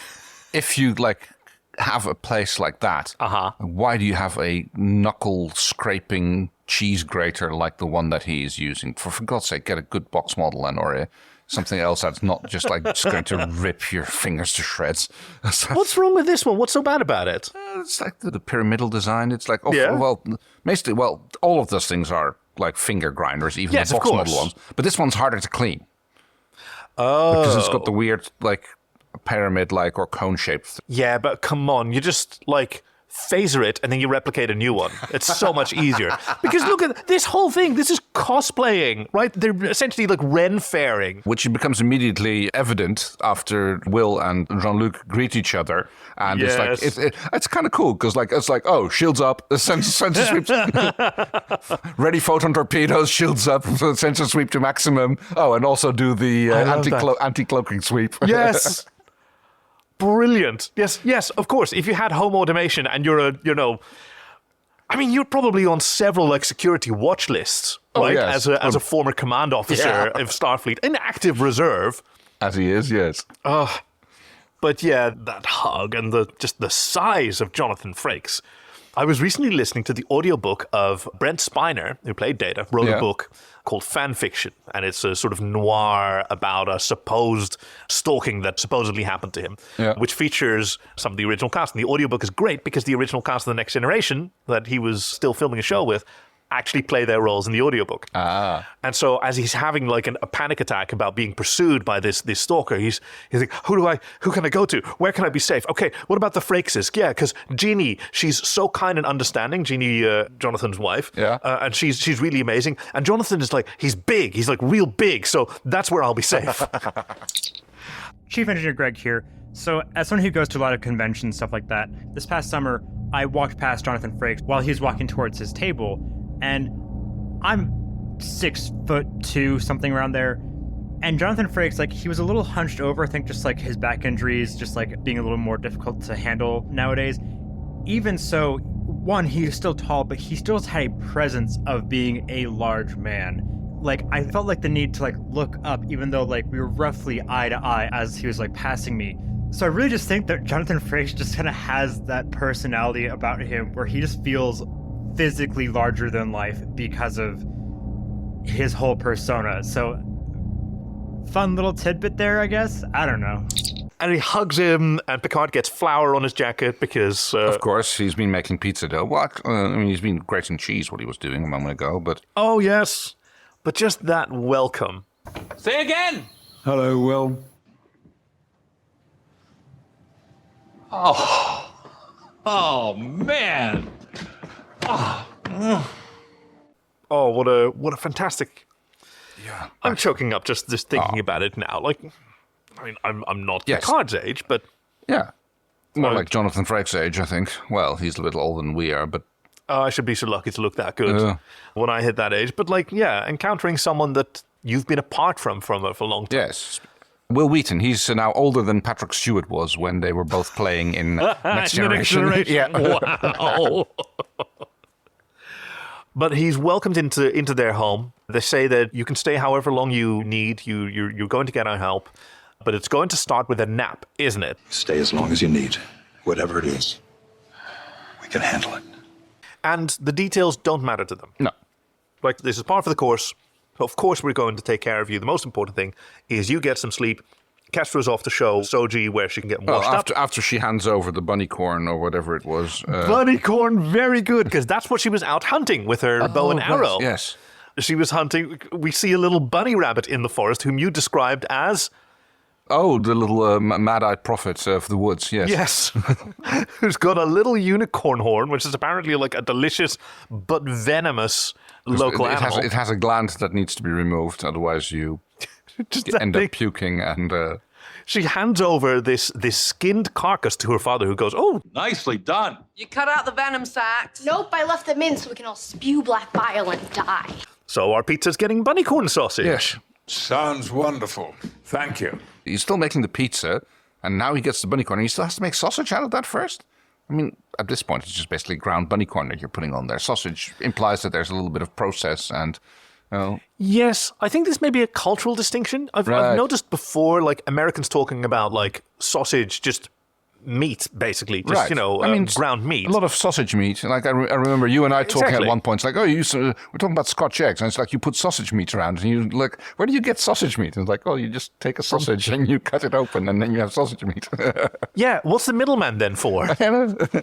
if you, like, have a place like that, why do you have a knuckle-scraping cheese grater like the one that he is using? For God's sake, get a good box model then, or something else that's not just like just going to rip your fingers to shreds.
What's wrong with this one? What's so bad about it?
It's like the pyramidal design. It's like, basically, all of those things are like finger grinders, even
Yes,
the box model ones. But this one's harder to clean. Oh. Because it's got the weird, like, pyramid, like, or cone shaped.
Yeah, but come on, you just, like, phaser it and then you replicate a new one. It's so much easier. Because look at this whole thing. This is cosplaying, right? They're essentially like Ren fairing.
Which becomes immediately evident after Will and Jean Luc greet each other. And it's like, it's kind of cool because it's like, oh, shields up, the sensor sweeps. Ready photon torpedoes, shields up, sensor sweep to maximum. Oh, and also do the anti-cloaking sweep.
Yes. Brilliant. Yes, of course. If you had home automation and you're you're probably on several like security watch lists, right?
Yes.
As a former command officer of Starfleet in active reserve.
As he is, yes.
But yeah, that hug and the size of Jonathan Frakes. I was recently listening to the audiobook of Brent Spiner, who played Data, wrote a book called Fan Fiction, and it's a sort of noir about a supposed stalking that supposedly happened to him, which features some of the original cast. And the audiobook is great because the original cast of The Next Generation that he was still filming a show with actually play their roles in the audiobook. And so as he's having like a panic attack about being pursued by this stalker, he's like, who can I go to? Where can I be safe? Okay, what about the Frakeses? Yeah, because Jeannie, she's so kind and understanding, Jeannie, Jonathan's wife. And she's really amazing. And Jonathan is like, he's big. He's like real big. So that's where I'll be safe.
Chief Engineer Greg here. So as someone who goes to a lot of conventions, stuff like that, this past summer, I walked past Jonathan Frakes while he was walking towards his table. And I'm 6'2", something around there. And Jonathan Frakes, like, he was a little hunched over. I think just like his back injuries, just like being a little more difficult to handle nowadays. Even so, one, he was still tall, but he still had a presence of being a large man. Like, I felt like the need to like look up, even though like we were roughly eye to eye as he was like passing me. So I really just think that Jonathan Frakes just kind of has that personality about him where he just feels physically larger than life because of his whole persona. So fun little tidbit there, I guess. I don't know.
And he hugs him, and Picard gets flour on his jacket because...
of course, he's been making pizza dough. He's been grating cheese, what he was doing a moment ago, but...
Oh, yes. But just that welcome.
Say again!
Hello, Will.
Oh, man!
Oh, what a fantastic... Yeah. I'm choking up just thinking about it now. Like, I mean, I'm not Picard's age, but...
Yeah. More like Jonathan Frakes' age, I think. Well, he's a little older than we are, but...
I should be so lucky to look that good when I hit that age. But, like, yeah, encountering someone that you've been apart from for a long time.
Yes. Will Wheaton, he's now older than Patrick Stewart was when they were both playing in Next Generation.
Yeah. Wow. But he's welcomed into their home. They say that you can stay however long you need. You're going to get our help. But it's going to start with a nap, isn't it?
Stay as long as you need. Whatever it is. We can handle it. And
the details don't matter to them.
No.
Like, this is par for the course. Of course we're going to take care of you. The most important thing is you get some sleep. Castro's off to show Soji where she can get washed up.
After she hands over the bunny corn or whatever it was.
Bunny corn, very good, because that's what she was out hunting with her bow and arrow.
Right, yes.
She was hunting. We see a little bunny rabbit in the forest whom you described as...
Oh, the little mad-eyed prophet of the woods, yes.
Yes. Who's got a little unicorn horn, which is apparently like a delicious but venomous local animal.
It has a gland that needs to be removed, otherwise you end up puking and...
She hands over this skinned carcass to her father, who goes, "Oh,
nicely done.
You cut out the venom sacs.
Nope, I left them in so we can all spew black bile and die."
So our pizza's getting bunny corn sausage.
Yes.
Sounds wonderful. Thank you.
He's still making the pizza, and now he gets the bunny corn, and he still has to make sausage out of that first? I mean, at this point, it's just basically ground bunny corn that you're putting on there. Sausage implies that there's a little bit of process and...
Yes, I think this may be a cultural distinction. I've noticed before, like, Americans talking about, like, sausage just meat, basically. Just, ground meat.
A lot of sausage meat. Like, I remember you and I talking at one point. It's like, we're talking about Scotch eggs. And it's like, you put sausage meat around. And you're like, where do you get sausage meat? And it's like, you just take a sausage and you cut it open and then you have sausage meat.
Yeah, what's the middleman then for?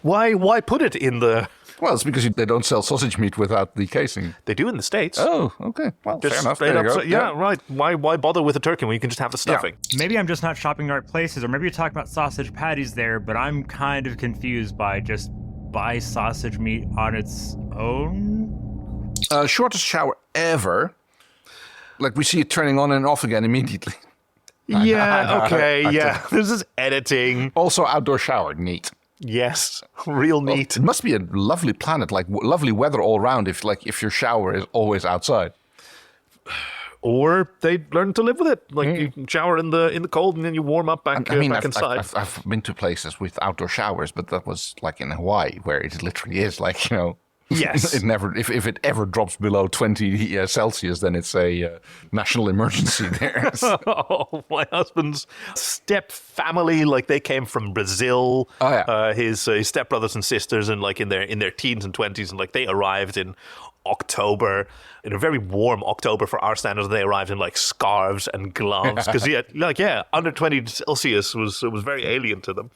Why put it in the...
Well, it's because they don't sell sausage meat without the casing.
They do in the States.
Oh, okay. Well, fair enough. There you go.
Yeah, right. Why bother with the turkey when you can just have the stuffing?
Yeah. Maybe I'm just not shopping the right places, or maybe you're talking about sausage patties there, but I'm kind of confused by just buy sausage meat on its own.
Shortest shower ever. Like, we see it turning on and off again immediately.
Yeah, okay, yeah. This is editing.
Also, outdoor shower. Neat.
Yes, real neat.
It must be a lovely planet, like lovely weather all around if your shower is always outside.
Or they learn to live with it. Like you shower in the cold and then you warm up back inside.
I've been to places with outdoor showers, but that was like in Hawaii where it literally is like,
Yes.
It never. If it ever drops below 20 Celsius, then it's a national emergency there.
Oh, my husband's step family, like they came from Brazil.
Oh yeah.
His stepbrothers and sisters, and like in their teens and 20s, and like they arrived in October, in a very warm October for our standards. They arrived in like scarves and gloves because under 20 Celsius was very alien to them.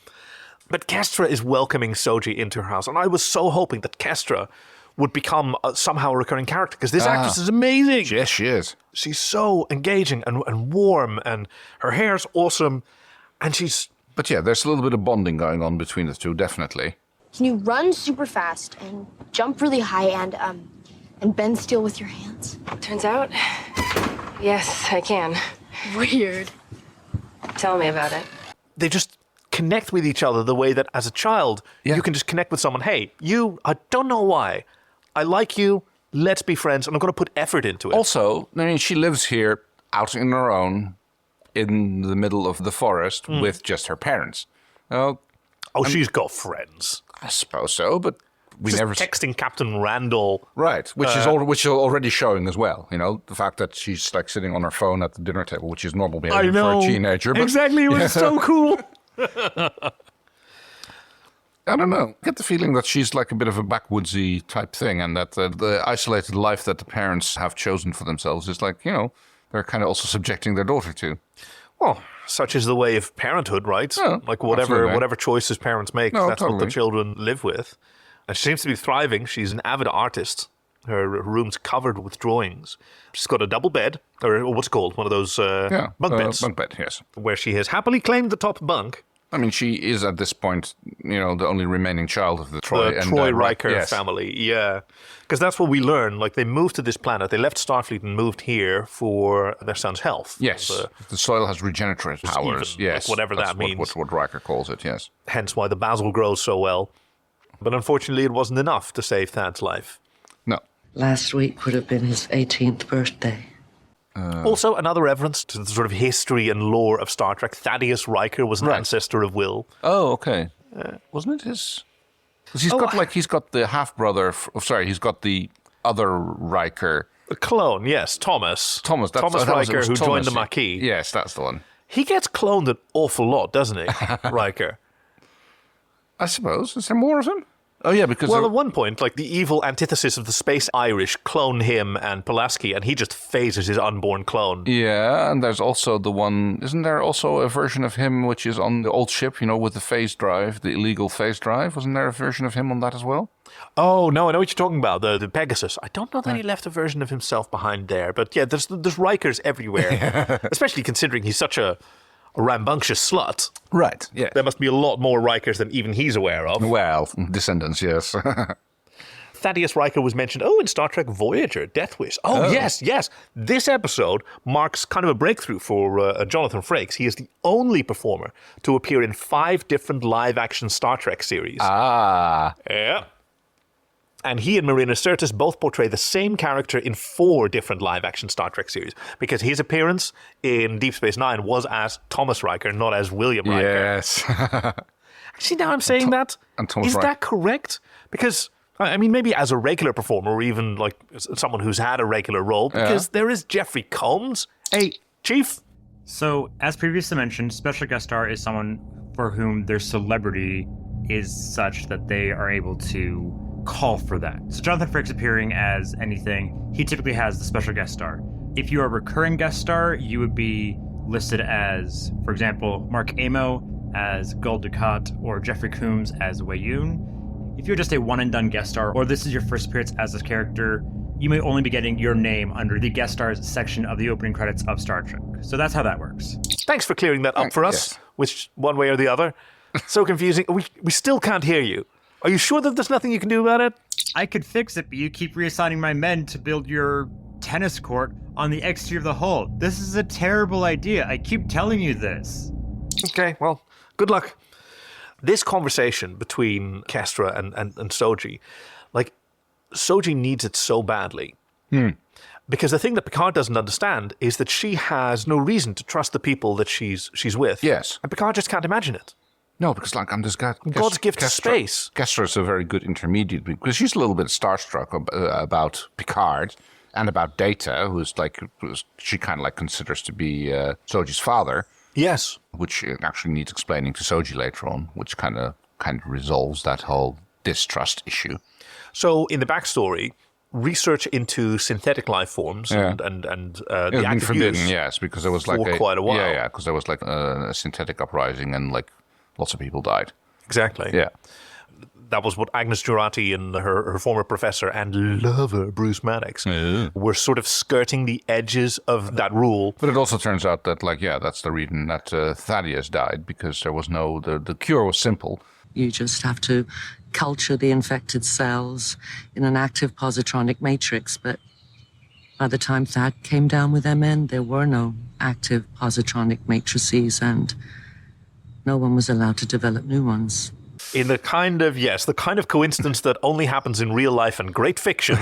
But Kestra is welcoming Soji into her house, and I was so hoping that Kestra would become somehow a recurring character, because this actress is amazing.
Yes, she is.
She's so engaging and warm, and her hair's awesome, and she's...
But yeah, there's a little bit of bonding going on between the two, definitely.
Can you run super fast and jump really high and bend steel with your hands?
Turns out, yes, I can.
Weird.
Tell me about it.
They just connect with each other the way that as a child, you can just connect with someone. Hey, I don't know why. I like you. Let's be friends. And I'm going to put effort into it.
Also, I mean, she lives here out on her own in the middle of the forest with just her parents.
She's got friends.
I suppose so, but we
just
never
texting Captain Randall.
Right, which is already showing as well. The fact that she's like sitting on her phone at the dinner table, which is normal behavior for a teenager. But,
exactly, it was so cool.
I don't know. I get the feeling that she's like a bit of a backwoodsy type thing, and that the isolated life that the parents have chosen for themselves is like, they're kind of also subjecting their daughter to.
Well, such is the way of parenthood, right?
Yeah,
like whatever choices parents make, that's what the children live with. And she seems to be thriving. She's an avid artist. Her room's covered with drawings. She's got a double bed, or what's it called? One of those bunk beds.
Bunk bed, yes.
Where she has happily claimed the top bunk.
I mean, she is at this point, the only remaining child of the Troi
Riker family. Yeah, because that's what we learn. Like, they moved to this planet. They left Starfleet and moved here for their son's health.
Yes, the soil has regenerative powers.
Even,
yes,
like whatever that means.
What Riker calls it. Yes.
Hence why the basil grows so well. But unfortunately, it wasn't enough to save Thad's life.
No.
Last week would have been his 18th birthday.
Also, another reference to the sort of history and lore of Star Trek. Thaddeus Riker was an ancestor of Will.
Oh, okay. Wasn't it his? Because he's got the half brother. He's got the other Riker.
A clone, yes, Thomas.
Thomas
Riker, who joined the Maquis.
Yes, that's the one.
He gets cloned an awful lot, doesn't he, Riker?
I suppose. Is there more of him? Oh, yeah, because...
Well, at one point, like, the evil antithesis of the space Irish clone him and Pulaski, and he just phases his unborn clone.
Yeah, and there's also the one... Isn't there also a version of him which is on the old ship, with the phase drive, the illegal phase drive? Wasn't there a version of him on that as well?
Oh, no, I know what you're talking about, the Pegasus. I don't know that he left a version of himself behind there, but yeah, there's Rikers everywhere, especially considering he's such a rambunctious slut.
Right, yeah.
There must be a lot more Rikers than even he's aware of.
Well, descendants, yes.
Thaddeus Riker was mentioned, in Star Trek Voyager, Death Wish. Oh, yes. This episode marks kind of a breakthrough for Jonathan Frakes. He is the only performer to appear in 5 different live-action Star Trek series.
Ah.
Yeah. And he and Marina Sirtis both portray the same character in 4 different live-action Star Trek series, because his appearance in Deep Space Nine was as Thomas Riker, not as William Riker.
Yes.
Actually, now I'm saying that, is that correct? Because, I mean, maybe as a regular performer, or even like someone who's had a regular role, because there is Jeffrey Combs. Hey, Chief?
So, as previously mentioned, special guest star is someone for whom their celebrity is such that they are able to call for that. So Jonathan Frakes appearing as anything, he typically has the special guest star. If you are a recurring guest star, you would be listed as, for example, Mark Amo as Gul Dukat or Jeffrey Combs as Wei Yun. If you're just a one-and-done guest star, or this is your first appearance as this character, you may only be getting your name under the guest stars section of the opening credits of Star Trek. So that's how that works.
Thanks for clearing that up for us,
yes.
which one way or the other. So confusing. We still can't hear you. Are you sure that there's nothing you can do about it?
I could fix it, but you keep reassigning my men to build your tennis court on the exterior of the hull. This is a terrible idea. I keep telling you this.
Okay, well, good luck. This conversation between Kestra and Soji, like, Soji needs it so badly. Because the thing that Picard doesn't understand is that she has no reason to trust the people that she's with.
Yes.
And Picard just can't imagine it.
No, because like I'm this guy.
God's gift to space.
Kestra is a very good intermediate because she's a little bit starstruck about Picard and about Data, she kind of like considers to be Soji's father.
Yes.
Which actually needs explaining to Soji later on, which kind of resolves that whole distrust issue.
So in the backstory, research into synthetic life forms and the
active forbidden,
use
yes, because there was like
quite a while.
Yeah, because there was like a synthetic uprising and like lots of people died.
Exactly.
Yeah.
That was what Agnes Jurati and her former professor and lover, Bruce Maddox, were sort of skirting the edges of that rule.
But it also turns out that, that's the reason that Thaddeus died, because there was the cure was simple.
You just have to culture the infected cells in an active positronic matrix, but by the time Thad came down with MN, there were no active positronic matrices, and no one was allowed to develop new ones.
In the kind of coincidence that only happens in real life and great fiction,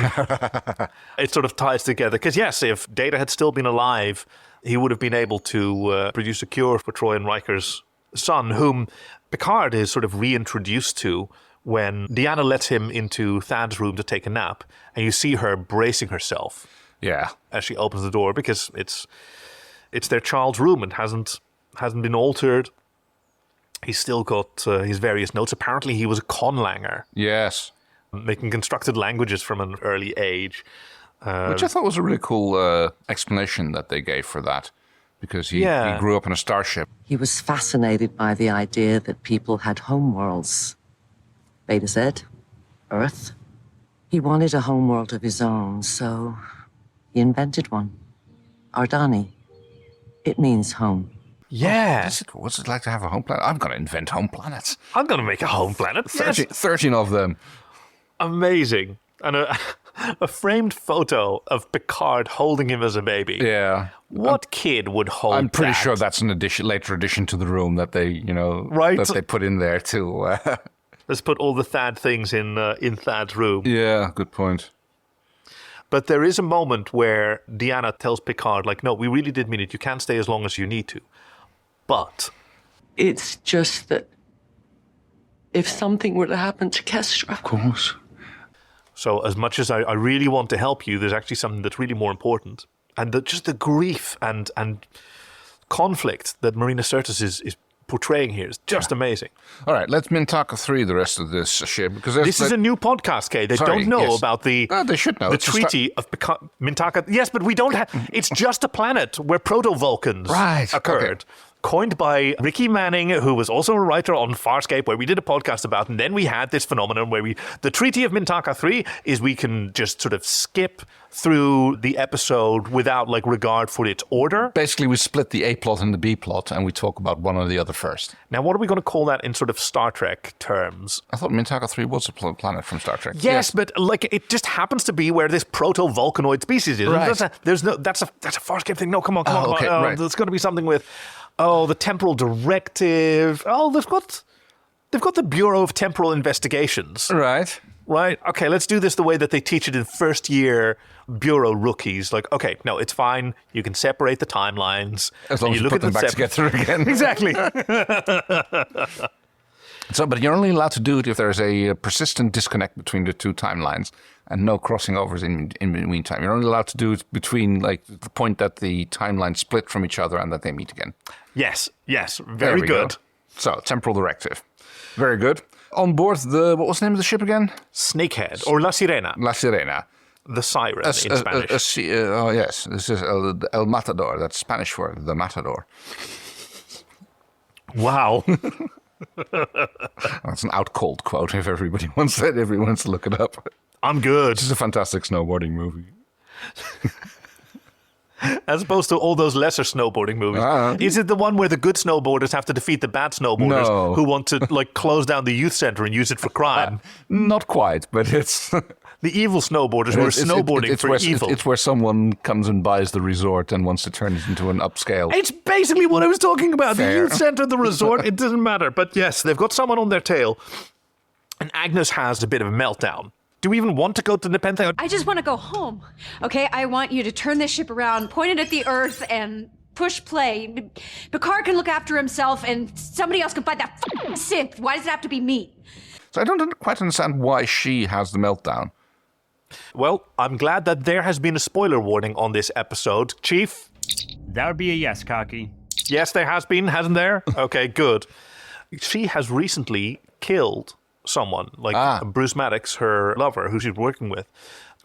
it sort of ties together. Because yes, if Data had still been alive, he would have been able to produce a cure for Troi and Riker's son, whom Picard is sort of reintroduced to when Deanna lets him into Thad's room to take a nap, and you see her bracing herself.
Yeah.
As she opens the door, because it's their child's room and hasn't been altered. He's still got his various notes. Apparently, he was a conlanger.
Yes.
Making constructed languages from an early age.
Which I thought was a really cool explanation that they gave for that. Because he grew up in a starship.
He was fascinated by the idea that people had homeworlds. Beta Z, Earth. He wanted a homeworld of his own, so he invented one. Ardani. It means home.
Yeah.
What's it like to have a home planet? I'm going to invent home planets.
I'm going to make a home planet.
13 of them.
Amazing. And a framed photo of Picard holding him as a baby.
Yeah.
What kid would hold
I'm pretty
that?
sure that's an later addition to the room that they,
right?
that they put in there too.
Let's put all the Thad things in Thad's room.
Yeah, good point.
But there is a moment where Deanna tells Picard, no, we really did mean it. You can't stay as long as you need to. But
it's just that if something were to happen to Kestra.
Of course.
So as much as I really want to help you, there's actually something that's really more important. And just the grief and conflict that Marina Sirtis is portraying here is just amazing.
All right, let's Mintaka 3 the rest of this ship. Because
this is a new podcast, Kay. They don't know about the
they should know.
The treaty of Mintaka. Yes, but we don't have... It's just a planet where proto-Vulcans occurred. Okay. Coined by Ricky Manning, who was also a writer on Farscape, where we did a podcast about, and then we had this phenomenon where the Treaty of Mintaka 3 is we can just sort of skip through the episode without regard for its order.
Basically, we split the A plot and the B plot, and we talk about one or the other first.
Now, what are we going to call that in sort of Star Trek terms?
I thought Mintaka 3 was a planet from Star Trek.
Yes, but it just happens to be where this proto-Vulcanoid species is.
Right.
That's a Farscape thing. No, come on.
Okay, right.
There's going to be something with... the temporal directive. Oh, they've got the Bureau of Temporal Investigations.
Right.
Okay, let's do this the way that they teach it in first year Bureau rookies. Okay, no, it's fine. You can separate the timelines.
As long as you put them back together again.
Exactly.
But you're only allowed to do it if there's a persistent disconnect between the two timelines and no crossing overs in the meantime. You're only allowed to do it between the point that the timelines split from each other and that they meet again.
Yes, very good.
So, temporal directive. Very good. On board what was the name of the ship again?
Snakehead, or La Sirena.
La Sirena.
The siren in Spanish.
Oh, yes. This is El Matador. That's Spanish for the Matador.
Wow.
That's an out-cold quote. If everybody wants that, everyone wants to look it up.
I'm good.
This is a fantastic snowboarding movie.
As opposed to all those lesser snowboarding movies. Is it the one where the good snowboarders have to defeat the bad snowboarders who want to close down the youth center and use it for crime?
Not quite, but it's...
The evil snowboarders who are snowboarding for evil.
It's where someone comes and buys the resort and wants to turn it into an upscale.
It's basically what I was talking about.
Fair.
The youth center, the resort, it doesn't matter. But yes, they've got someone on their tail. And Agnes has a bit of a meltdown. Do we even want to go to Nepenthe?
I just want to go home. Okay, I want you to turn this ship around, point it at the Earth, and push play. Picard can look after himself, and somebody else can fight that synth. Why does it have to be me?
So I don't quite understand why she has the meltdown.
Well, I'm glad that there has been a spoiler warning on this episode. Chief?
That would be a yes, Cocky.
Yes, there has been, hasn't there? Okay, good. She has recently killed someone, Bruce Maddox, her lover, who she's working with.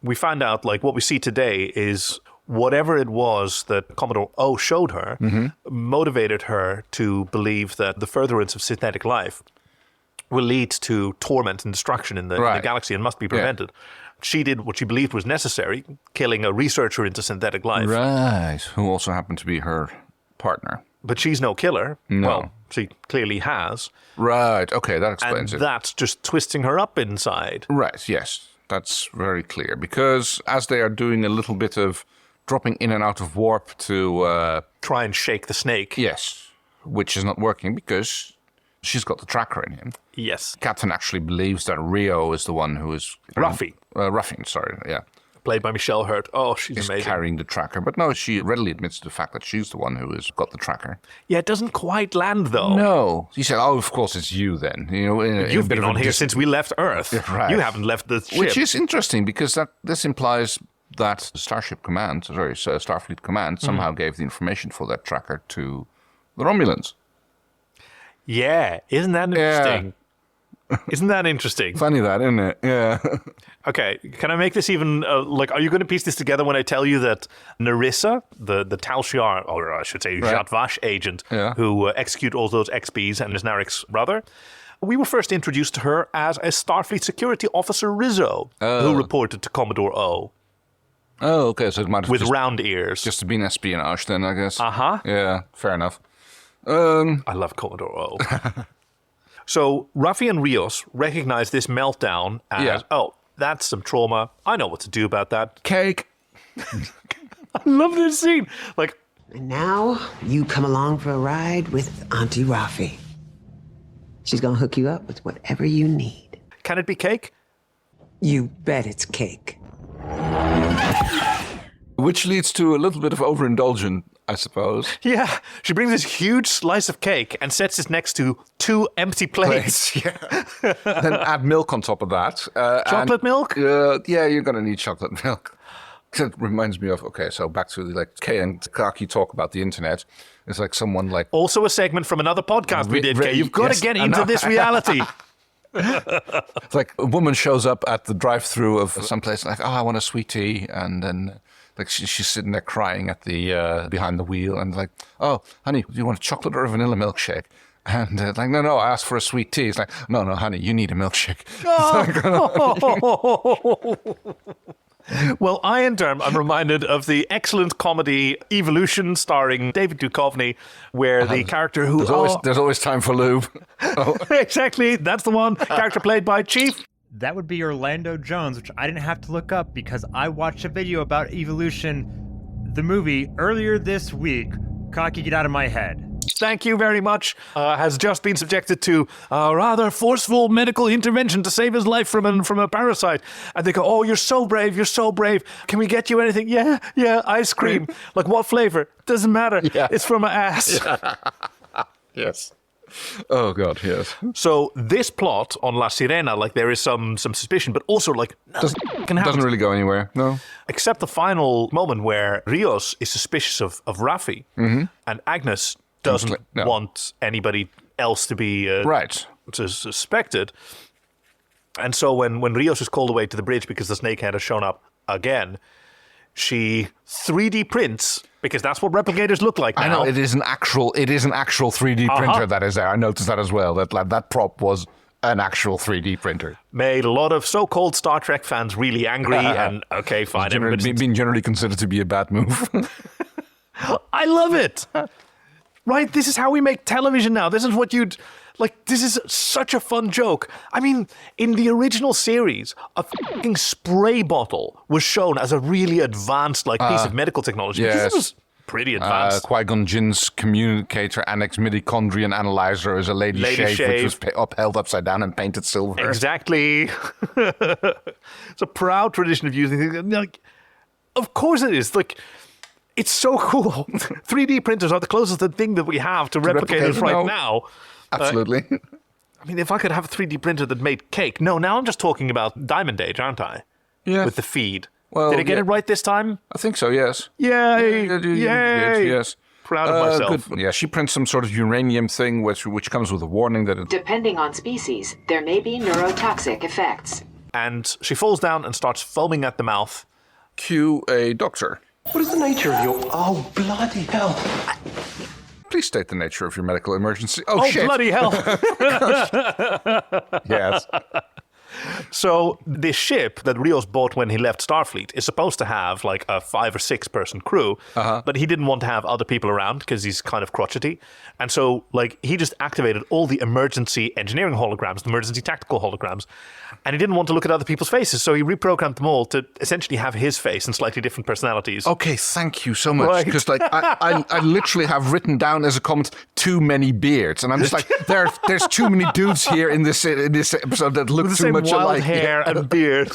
We find out, what we see today is whatever it was that Commodore O showed her motivated her to believe that the furtherance of synthetic life will lead to torment and destruction in the galaxy and must be prevented. Yeah. She did what she believed was necessary, killing a researcher into synthetic life.
Right, who also happened to be her partner.
But she's no killer.
No.
Well, she clearly has.
Right, okay, that explains it.
And that's just twisting her up inside.
Right, yes, that's very clear. Because as they are doing a little bit of dropping in and out of warp to...
try and shake the snake.
Yes, which is not working because she's got the tracker in him.
Yes.
Captain actually believes that Rio is the one who is...
Ruffy.
Ruffy, sorry, yeah.
Played by Michelle Hurt. Oh, she's amazing.
Carrying the tracker. But no, she readily admits to the fact that she's the one who has got the tracker.
Yeah, it doesn't quite land, though.
No. She said, of course it's you then.
You've been on here since we left Earth.
Yeah, right.
You haven't left the ship.
Which is interesting because this implies that Starfleet Command somehow gave the information for that tracker to the Romulans.
Yeah, isn't that interesting? Yeah. Isn't that interesting?
Funny that, isn't it? Yeah.
Okay, can I make this even, are you going to piece this together when I tell you that Narissa, the Tal Shiar, or I should say Zhat Vash agent, who executed all those XBs and is Narek's brother, we were first introduced to her as a Starfleet security officer Rizzo, who reported to Commodore O.
Oh, okay, so it might have
with round ears.
Just been espionage then, I guess.
Uh-huh.
Yeah, fair enough.
I love Commodore O. So Ruffy and Rios recognize this meltdown as, that's some trauma. I know what to do about that.
Cake.
I love this scene.
And now you come along for a ride with Auntie Ruffy. She's gonna hook you up with whatever you need.
Can it be cake?
You bet it's cake.
Which leads to a little bit of overindulgence, I suppose.
Yeah, she brings this huge slice of cake and sets it next to 2 empty plates.
Yeah. Then add milk on top of that.
Chocolate milk?
Yeah, you're going to need chocolate milk. That reminds me of, so back to Kay and Kaki talk about the internet. It's like someone
Also a segment from another podcast we did, Kay. You've got to get into this reality.
It's like a woman shows up at the drive-thru of someplace I want a sweet tea, and then she's sitting there crying at the behind the wheel, and oh, honey, do you want a chocolate or a vanilla milkshake? And no, I asked for a sweet tea. It's like, no, honey, you need a milkshake.
Well, I, in turn, I'm reminded of the excellent comedy Evolution starring David Duchovny, where the character who...
There's always time for lube.
Exactly, that's the one. Character played by Chief.
That would be Orlando Jones, which I didn't have to look up because I watched a video about Evolution, the movie, earlier this week. Cocky, get out of my head.
Thank you very much. Has just been subjected to a rather forceful medical intervention to save his life from a parasite. And they go, oh, you're so brave, you're so brave. Can we get you anything? Yeah, ice cream. What flavor? Doesn't matter. Yeah. It's from my ass.
Yeah. Yes. Oh, God, yes.
So this plot on La Sirena, there is some suspicion, but also,
doesn't really go anywhere, no.
Except the final moment where Rios is suspicious of Raffi, and Agnes doesn't want anybody else to be suspected. And so when Rios is called away to the bridge because the snakehead has shown up again, she 3D prints, because that's what replicators look like now.
I know, it is an actual 3D printer that is there. I noticed that as well. That prop was an actual 3D printer.
Made a lot of so-called Star Trek fans really angry, and okay, fine.
Being generally considered to be a bad move.
I love it. Right? This is how we make television now. This is what you'd... Like, this is such a fun joke. I mean, in the original series, a fucking spray bottle was shown as a really advanced, piece of medical technology.
Yes.
This was pretty advanced.
Qui-Gon Jinn's communicator annex mitochondrion analyzer is a lady shave, which was upheld upside down and painted silver.
Exactly. It's a proud tradition of using things. Like, of course it is. Like, it's so cool. 3D printers are the closest thing that we have to replicators right now.
Absolutely.
I mean, if I could have a 3D printer that made cake. No, now I'm just talking about Diamond Age, aren't I?
Yeah.
With the feed.
Well,
did I get it right this time?
I think so, yes.
Yay!
Yay! Yes.
Proud of myself.
Good. Yeah, she prints some sort of uranium thing, which comes with a warning that
depending on species, there may be neurotoxic effects.
And she falls down and starts foaming at the mouth.
Cue a doctor.
What is the nature of your... Oh, bloody hell.
Please state the nature of your medical emergency. Oh, shit.
Bloody hell.
Yes.
So this ship that Rios bought when he left Starfleet is supposed to have like a 5 or 6 person crew, but he didn't want to have other people around because he's kind of crotchety. And so he just activated all the emergency engineering holograms, the emergency tactical holograms, and he didn't want to look at other people's faces. So he reprogrammed them all to essentially have his face and slightly different personalities.
Okay, thank you so much. Because I literally have written down as a comment, too many beards. And I'm just like, there's too many dudes here in this episode that look too much
wild
alike.
Hair and beard.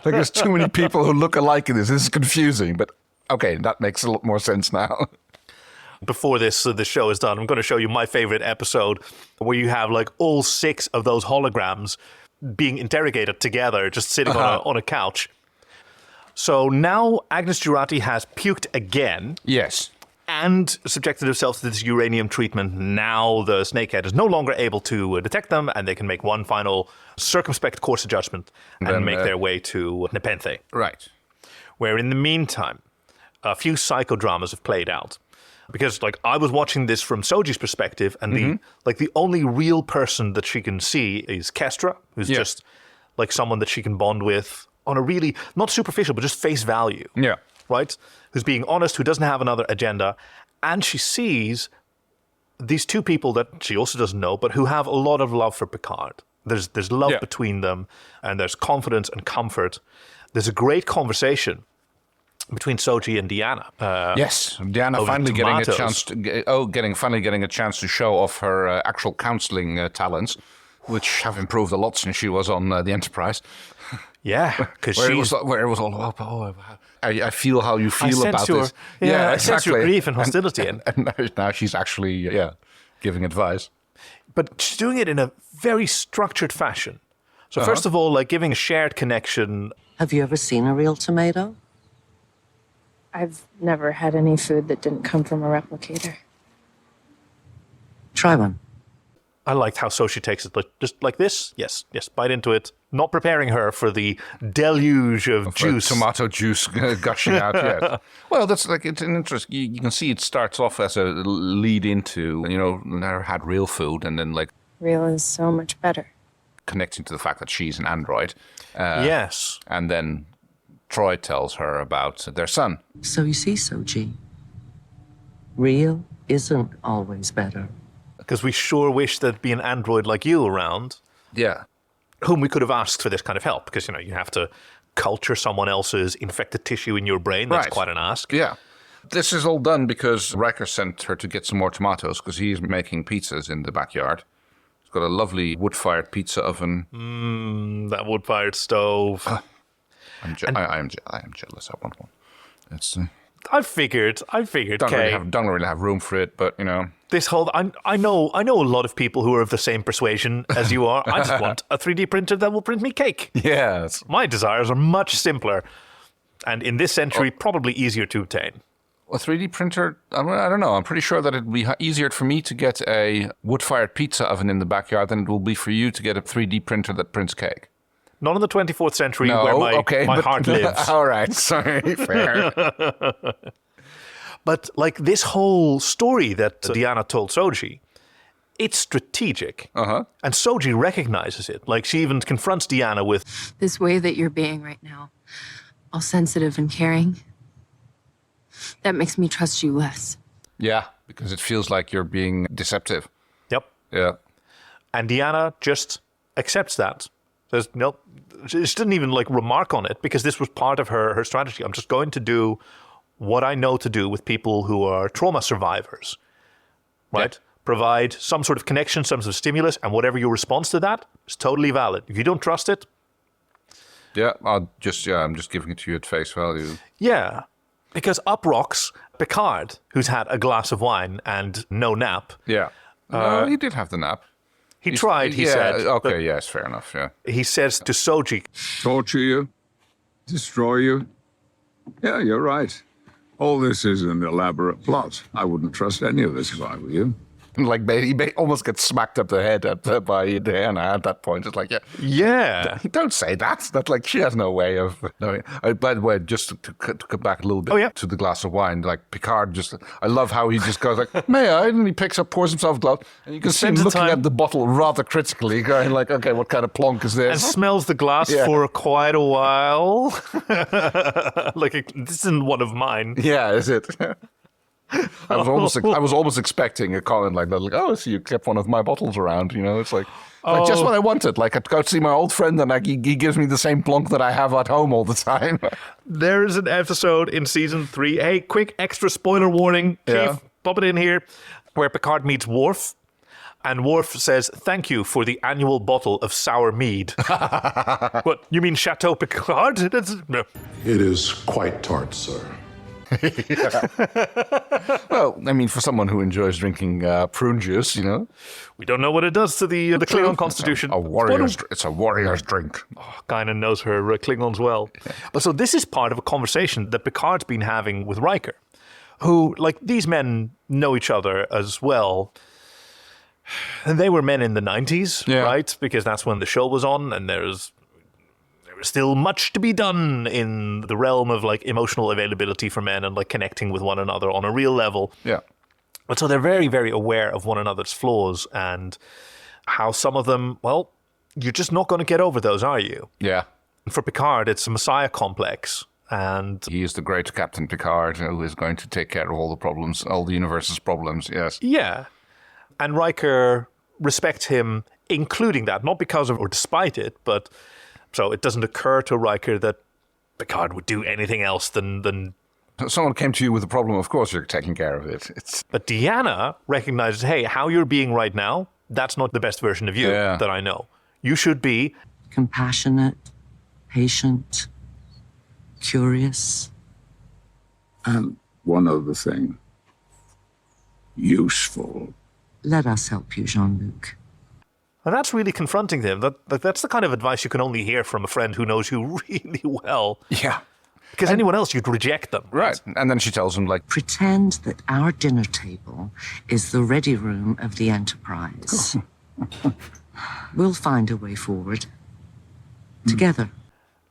There's too many people who look alike in this. This is confusing, but okay, that makes a lot more sense now.
Before the show is done, I'm going to show you my favorite episode where you have like all 6 of those holograms being interrogated together, just sitting on a couch. So now Agnes Jurati has puked again.
Yes.
And subjected herself to this uranium treatment. Now the snakehead is no longer able to detect them, and they can make one final circumspect course of judgment and make their way to Nepenthe.
Right.
Where in the meantime, a few psychodramas have played out. Because I was watching this from Soji's perspective, and the only real person that she can see is Kestra, who's just like someone that she can bond with on a really, not superficial, but just face value.
Yeah.
Right? Who's being honest, who doesn't have another agenda. And she sees these 2 people that she also doesn't know, but who have a lot of love for Picard. There's love between them, and there's confidence and comfort. There's a great conversation between Soji and Deanna.
Yes, Deanna finally getting a chance to getting a chance to show off her actual counseling talents, which have improved a lot since she was on the Enterprise.
Yeah, because
where it was all about. I feel how you feel about this.
Yeah, I sense your grief and hostility.
And now she's actually giving advice.
But she's doing it in a very structured fashion. So first of all, giving a shared connection.
Have you ever seen a real tomato?
I've never had any food that didn't come from a replicator.
Try one.
I liked how Soji takes it, just like this. Yes, bite into it. Not preparing her for the deluge of juice.
Tomato juice gushing out, yes. Well, that's it's an interest. You can see it starts off as a lead into, never had real food, and then
real is so much better.
Connecting to the fact that she's an android.
Yes.
And then Troi tells her about their son.
So you see, Soji, real isn't always better.
Because we sure wish there'd be an android like you around.
Yeah.
Whom we could have asked for this kind of help. Because, you have to culture someone else's infected tissue in your brain. That's quite an ask.
Yeah. This is all done because Riker sent her to get some more tomatoes because he's making pizzas in the backyard. He's got a lovely wood-fired pizza oven.
That wood-fired stove.
I am jealous. I want one. It's...
I figured.
Don't really have room for it, but
this whole I know a lot of people who are of the same persuasion as you are. I just want a 3D printer that will print me cake.
Yes.
My desires are much simpler, and in this century, probably easier to obtain.
A 3D printer? I don't know. I'm pretty sure that it'd be easier for me to get a wood-fired pizza oven in the backyard than it will be for you to get a 3D printer that prints cake.
Not in the 24th century where my heart lives.
All right, sorry, fair.
But like this whole story that Deanna told Soji, it's strategic. And Soji recognizes it. Like she even confronts Deanna with...
This way that you're being right now, all sensitive and caring, that makes me trust you less.
Yeah, because it feels like you're being deceptive.
Yep.
Yeah.
And Deanna just accepts that. Says, no, she didn't even like remark on it because this was part of her strategy. I'm just going to do what I know to do with people who are trauma survivors, right? Yeah. Provide some sort of connection, some sort of stimulus, and whatever your response to that is totally valid. If you don't trust it...
Yeah, I'm just giving it to you at face value.
Yeah, because up rocks Picard, who's had a glass of wine and no nap.
Yeah. No, he did have the nap.
He tried, he said.
Okay, yes, fair enough, yeah.
He says to Soji...
Torture you? Destroy you? Yeah, you're right. All this is an elaborate plot. I wouldn't trust any of this if I were you.
Like, he almost gets smacked up the head by Diana at that point. It's like,
yeah.
Don't say that. That's like, she has no way of knowing. By the way, just to come back a little bit to the glass of wine, like Picard I love how he just goes like, may I? And he picks up, pours himself a glass, and you can see him looking at the bottle rather critically, going like, okay, what kind of plonk is this?
And smells the glass for quite a while. Like, this isn't one of mine.
Yeah, is it? I was almost expecting a comment like that, like, oh, so you kept one of my bottles around, you know? It's like just what I wanted. Like, I'd go see my old friend and he gives me the same plonk that I have at home all the time.
There's an episode in season 3. Hey, quick extra spoiler warning, Chief, pop it in here, where Picard meets Worf. And Worf says, thank you for the annual bottle of sour mead. What, you mean Chateau Picard? No.
It is quite tart, sir.
Well, I mean, for someone who enjoys drinking prune juice, you know.
We don't know what it does to the Klingon constitution.
It's a warrior's drink.
Oh, Guinan knows her Klingons well. But so this is part of a conversation that Picard's been having with Riker, who, like, these men know each other as well. And they were men in the 90s, right? Because that's when the show was on, and there was still much to be done in the realm of like emotional availability for men and like connecting with one another on a real level.
Yeah.
But so they're very, very aware of one another's flaws and how some of them, well, you're just not going to get over those, are you?
Yeah.
For Picard, it's a messiah complex. And
he is the great Captain Picard who is going to take care of all the problems, all the universe's problems, yes.
Yeah. And Riker respects him, including that, not because of or despite it, but so it doesn't occur to Riker that Picard would do anything else than...
Someone came to you with a problem, of course you're taking care of it.
But Deanna recognizes, hey, how you're being right now, that's not the best version of you that I know. You should be...
compassionate, patient, curious.
One other thing. Useful.
Let us help you, Jean Luc.
And that's really confronting them. That's the kind of advice you can only hear from a friend who knows you really well.
Yeah.
Because anyone else, you'd reject them.
Right. And then she tells him, like...
pretend that our dinner table is the ready room of the Enterprise. We'll find a way forward. Together.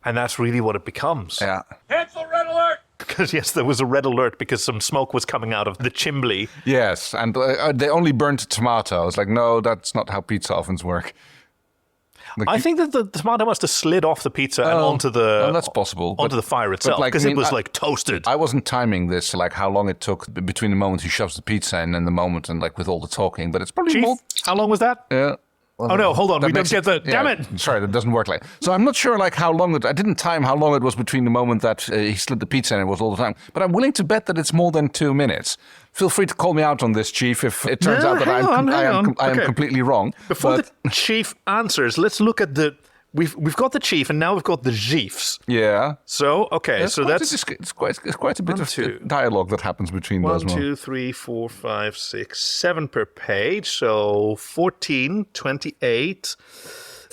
And that's really what it becomes.
Yeah.
Cancel red alert!
Because, yes, there was a red alert because some smoke was coming out of the chimney.
Yes, and they only burnt a tomato. I was like, no, that's not how pizza ovens work. Like,
I think that the tomato must have slid off the pizza and onto the...
that's possible.
Onto the fire itself, because it was, like, toasted.
I wasn't timing this, like, how long it took between the moment he shoves the pizza in and the moment, and, like, with all the talking. But it's probably more...
how long was that?
Yeah.
Oh, no, hold on. We don't get the... Damn it!
Sorry, that doesn't work like... So I'm not sure, like, how long... I didn't time how long it was between the moment that he slid the pizza in and it was all the time. But I'm willing to bet that it's more than 2 minutes. Feel free to call me out on this, Chief, if it turns out that I am completely wrong.
Before the Chief answers, let's look at the... We've got the Chief, and now we've got the Chiefs.
Yeah.
So, okay, so that's...
It's quite a bit of dialogue that happens between those.
1, 2, 3, 4, 5, 6, 7 per page. So 14, 28,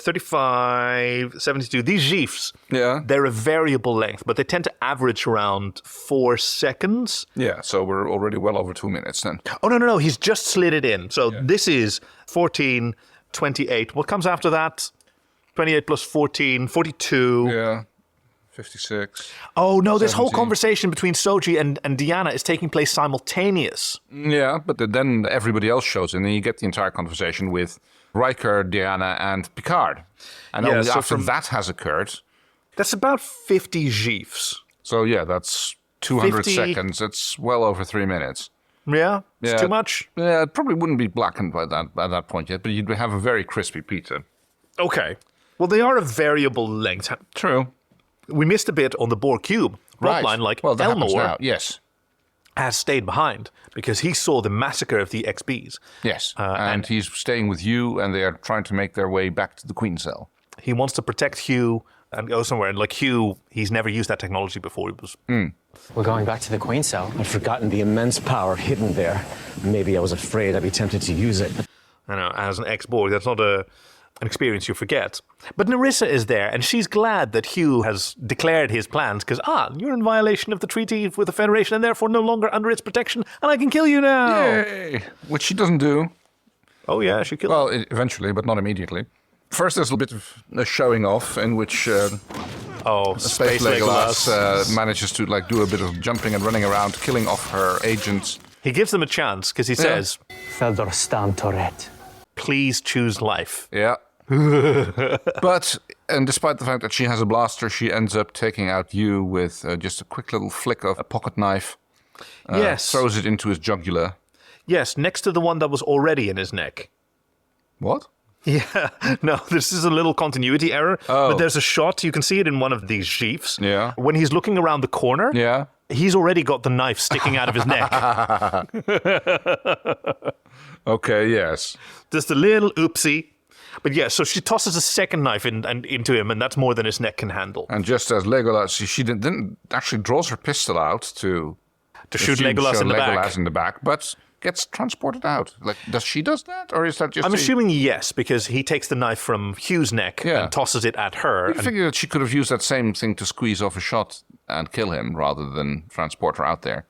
35, 72. These GIFs,
Yeah.
they're a variable length, but they tend to average around 4 seconds.
Yeah, so we're already well over 2 minutes then.
Oh, no. He's just slid it in. So this is 14, 28. What comes after that? 28 plus 14, 42.
Yeah. 56.
Oh, no, this whole
70.
conversation between Soji and Deanna is taking place simultaneous.
Yeah, but then everybody else shows in, and you get the entire conversation with Riker, Deanna, and Picard. And only
so
after that has occurred.
That's about 50 GIFs.
So, yeah, that's 200
50
seconds. It's well over 3 minutes.
Yeah? It's too much?
Yeah, it probably wouldn't be blackened by that point yet, but you'd have a very crispy pizza.
Okay. Well, they are a variable length.
True.
We missed a bit on the Borg cube plotline, like
well, that happens
Elnor
now. Yes.
has stayed behind because he saw the massacre of the XBs.
Yes, and he's staying with Hugh, and they are trying to make their way back to the Queen Cell.
He wants to protect Hugh and go somewhere. And like Hugh, he's never used that technology before. It was.
We're going back to the Queen Cell. I'd forgotten the immense power hidden there. Maybe I was afraid I'd be tempted to use it.
I know, as an ex-Borg, that's not an experience you forget. But Narissa is there, and she's glad that Hugh has declared his plans, because, you're in violation of the treaty with the Federation, and therefore no longer under its protection, and I can kill you now!
Yay! Which she doesn't do.
Oh, yeah, she kills
Well, eventually, but not immediately. First, there's a bit of a showing off in which Space Legolas manages to do a bit of jumping and running around, killing off her agents.
He gives them a chance, because he says,
Feldor Stan Toret.
Please choose life.
Yeah. And despite the fact that she has a blaster, she ends up taking out Hugh with just a quick little flick of a pocket knife.
Yes.
Throws it into his jugular.
Yes, next to the one that was already in his neck.
What?
Yeah, no, this is a little continuity error. But there's a shot, you can see it in one of these sheafs.
Yeah.
When he's looking around the corner,
yeah,
he's already got the knife sticking out of his neck.
Okay, yes.
Just a little oopsie. But yeah, so she tosses a second knife into him, and that's more than his neck can handle.
And just as Legolas, she didn't actually draws her pistol out to
shoot Legolas
in the back, but gets transported out. Does that, or is that just?
I'm assuming yes, because he takes the knife from Hugh's neck and tosses it at her.
I figure that she could have used that same thing to squeeze off a shot and kill him rather than transport her out there.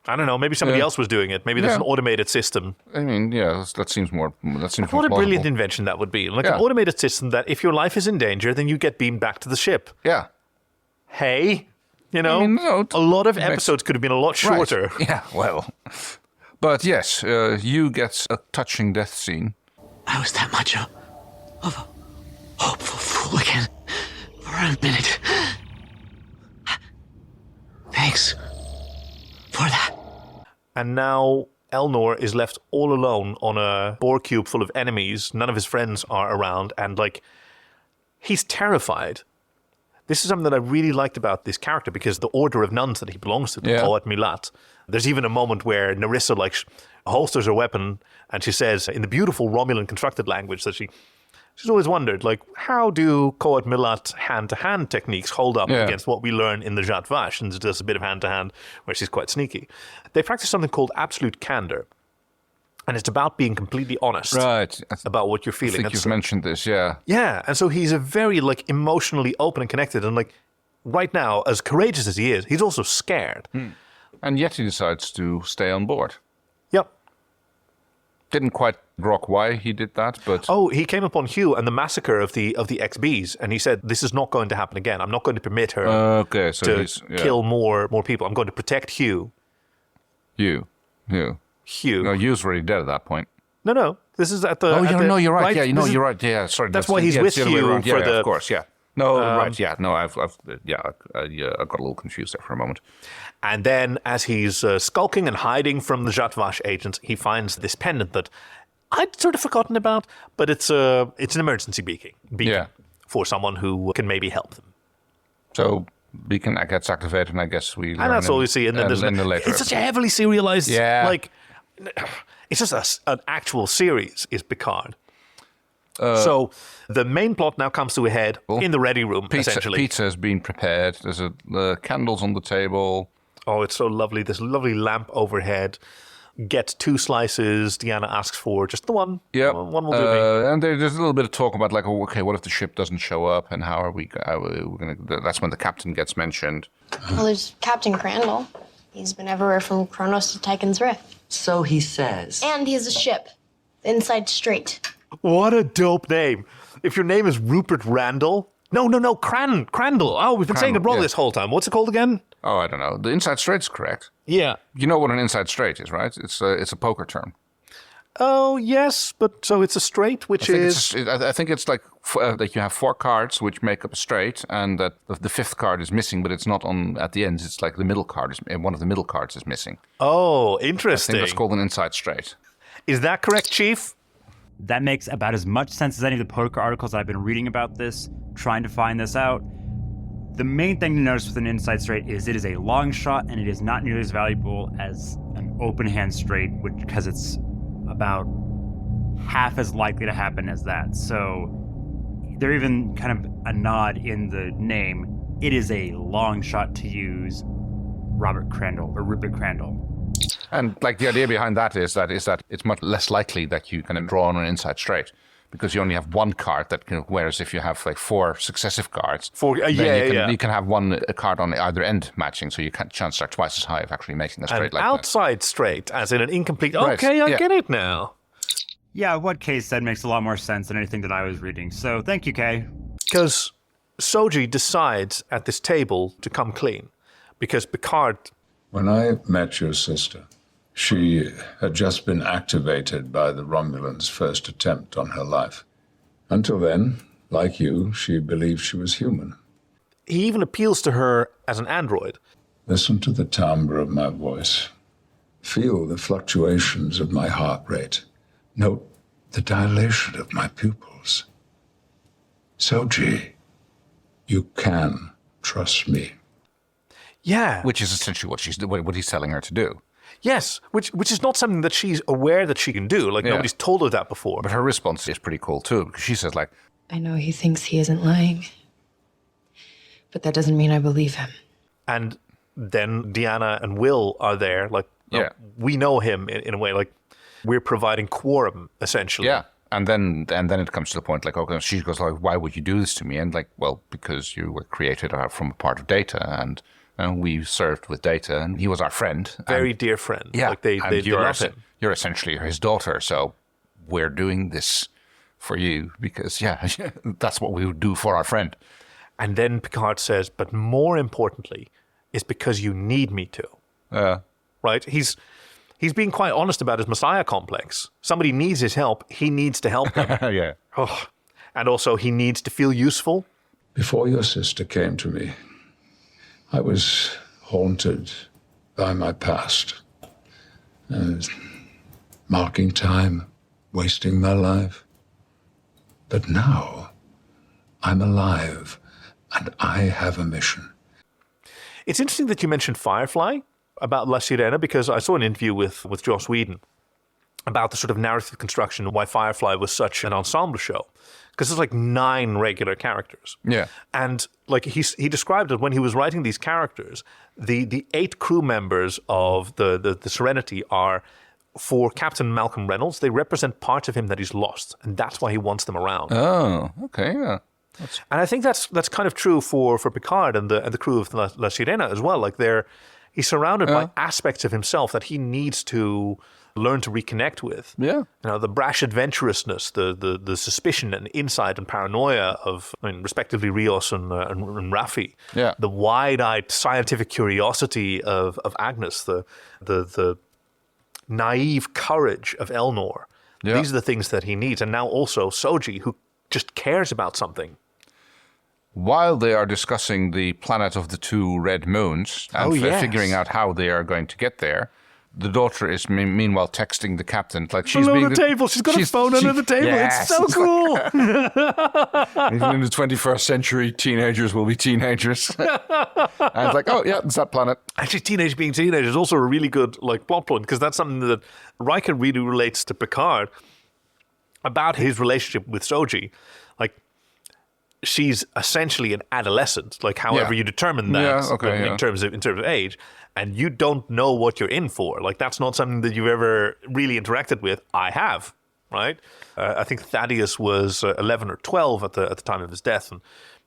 I don't know. Maybe somebody else was doing it. Maybe there's an automated system.
I mean, yeah, that seems more.
What a brilliant invention that would be! An automated system that, if your life is in danger, then you get beamed back to the ship.
Yeah.
Hey, a lot of episodes could have been a lot shorter.
Right. Yeah. Well, but yes, Hugh gets a touching death scene.
I was that much of a hopeful fool again for a minute. Thanks for that.
And now Elnor is left all alone on a Borg cube full of enemies. None of his friends are around, and he's terrified. This is something that I really liked about this character, because the order of nuns that he belongs to, the Poet Milat. There's even a moment where Narissa holsters her weapon, and she says, in the beautiful Romulan constructed language, that she's always wondered, how do Coat Milat hand-to-hand techniques hold up against what we learn in the Zhat Vash? And there's a bit of hand-to-hand where she's quite sneaky. They practice something called absolute candor. And it's about being completely honest about what you're feeling.
I think you've mentioned this, yeah.
Yeah, and so he's a very emotionally open and connected. And right now, as courageous as he is, he's also scared.
And yet he decides to stay on board.
Yep.
Didn't quite grok why he did that, but...
he came upon Hugh and the massacre of the XBs, and he said, this is not going to happen again. I'm not going to permit her to kill more people. I'm going to protect Hugh.
Hugh. No, Hugh's already dead at that point.
No. This is at the...
you're right.
Right?
Yeah, you're right. Yeah, sorry.
That's why he's with Hugh for the...
of course, yeah. No, right, yeah. No, I got a little confused there for a moment.
And then, as he's skulking and hiding from the Zhat Vash agents, he finds this pendant that I'd sort of forgotten about, but it's an emergency beacon for someone who can maybe help them.
So beacon gets activated, and I guess we learn.
And that's all we see. And then there's
later.
It's such a heavily serialized, it's just an actual series. Is Picard. So the main plot now comes to a head in the ready room, essentially.
Pizza has been prepared. There's candles on the table.
Oh, it's so lovely. This lovely lamp overhead. gets 2 slices. Deanna asks for just the one.
Yeah.
One will do me.
And there's a little bit of talk about, like, okay, what if the ship doesn't show up, and how are we going to... That's when the captain gets mentioned.
Well, there's Captain Crandall. He's been everywhere from Kronos to Tychon's Rift.
So he says.
And he has a ship. The Inside Strait.
What a dope name. If your name is Rupert Randall... No, Crandall. Oh, we've been saying it wrong this whole time. What's it called again?
Oh, I don't know. The Inside Straight's correct.
Yeah.
You know what an Inside Straight is, right? It's a poker term.
Oh, yes, but so it's a straight, which is...
I think it's like that you have 4 cards which make up a straight, and that the 5th card is missing, but it's not on at the end. It's like the middle card, one of the middle cards is missing.
Oh, interesting.
I think that's called an Inside Straight.
Is that correct, Chief?
That makes about as much sense as any of the poker articles I've been reading about this, trying to find this out. The main thing to notice with an Inside Straight is it is a long shot, and it is not nearly as valuable as an open hand straight, because it's about half as likely to happen as that. So they're even kind of a nod in the name. It is a long shot to use Rupert Crandall.
And like the idea behind that is that it's much less likely that you can draw on an Inside Straight, because you only have 1 card that can. Whereas if you have like 4 successive cards, you can have a card on either end matching, so your chances are twice as high of actually making a straight like
outside
that.
Straight, as in an incomplete.
Right.
Okay, I get it now.
Yeah, what Kay said makes a lot more sense than anything that I was reading. So thank you, Kay.
Because Soji decides at this table to come clean, because Picard.
When I met your sister, she had just been activated by the Romulans' first attempt on her life. Until then, like you, she believed she was human.
He even appeals to her as an android.
Listen to the timbre of my voice. Feel the fluctuations of my heart rate. Note the dilation of my pupils. Soji, you can trust me.
Yeah.
Which is essentially what he's telling her to do.
Yes, which is not something that she's aware that she can do. Like, nobody's told her that before.
But her response is pretty cool, too, because she says, like...
I know he thinks he isn't lying, but that doesn't mean I believe him.
And then Deanna and Will are there. Like, we know him in a way. Like, we're providing quorum, essentially.
Yeah. And then it comes to the point, like, okay, she goes, like, why would you do this to me? And like, well, because you were created from a part of Data, and we served with Data, and he was our friend.
Very dear friend.
Yeah.
Like they love him.
You're essentially his daughter, so we're doing this for you because, that's what we would do for our friend.
And then Picard says, but more importantly, it's because you need me to. Right? He's being quite honest about his Messiah complex. Somebody needs his help. He needs to help them.
Yeah.
Oh. And also, he needs to feel useful.
Before your sister came to me, I was haunted by my past. Marking time, wasting my life. But now, I'm alive, and I have a mission.
It's interesting that you mentioned Firefly about La Sirena, because I saw an interview with Joss Whedon about the sort of narrative construction, why Firefly was such an ensemble show. Because there's like 9 regular characters.
Yeah.
And like he described it when he was writing these characters, the 8 crew members of the Serenity are, for Captain Malcolm Reynolds, they represent parts of him that he's lost. And that's why he wants them around.
Oh, okay, yeah.
And I think that's kind of true for Picard and the crew of La Sirena as well. Like he's surrounded by aspects of himself that he needs to learn to reconnect with.
Yeah.
You know, the brash adventurousness, the suspicion and insight and paranoia of, respectively, Rios and Raffi.
Yeah.
The wide-eyed scientific curiosity of Agnes, the naive courage of Elnor. Yeah. These are the things that he needs. And now also Soji, who just cares about something.
While they are discussing the planet of the 2 red moons and figuring out how they are going to get there, the daughter is meanwhile texting the captain. Like she's
below the table. She's got a phone under the table.
Yes,
it's so cool.
Even in the 21st century, teenagers will be teenagers. And it's like, oh, yeah, it's that planet.
Actually, teenage being teenage is also a really good plot point, because that's something that Riker really relates to Picard about his relationship with Soji. Like, she's essentially an adolescent, like however you determine that in terms of age, and you don't know what you're in for. Like that's not something that you've ever really interacted with. I have, right? I think Thaddeus was 11 or 12 at the time of his death, and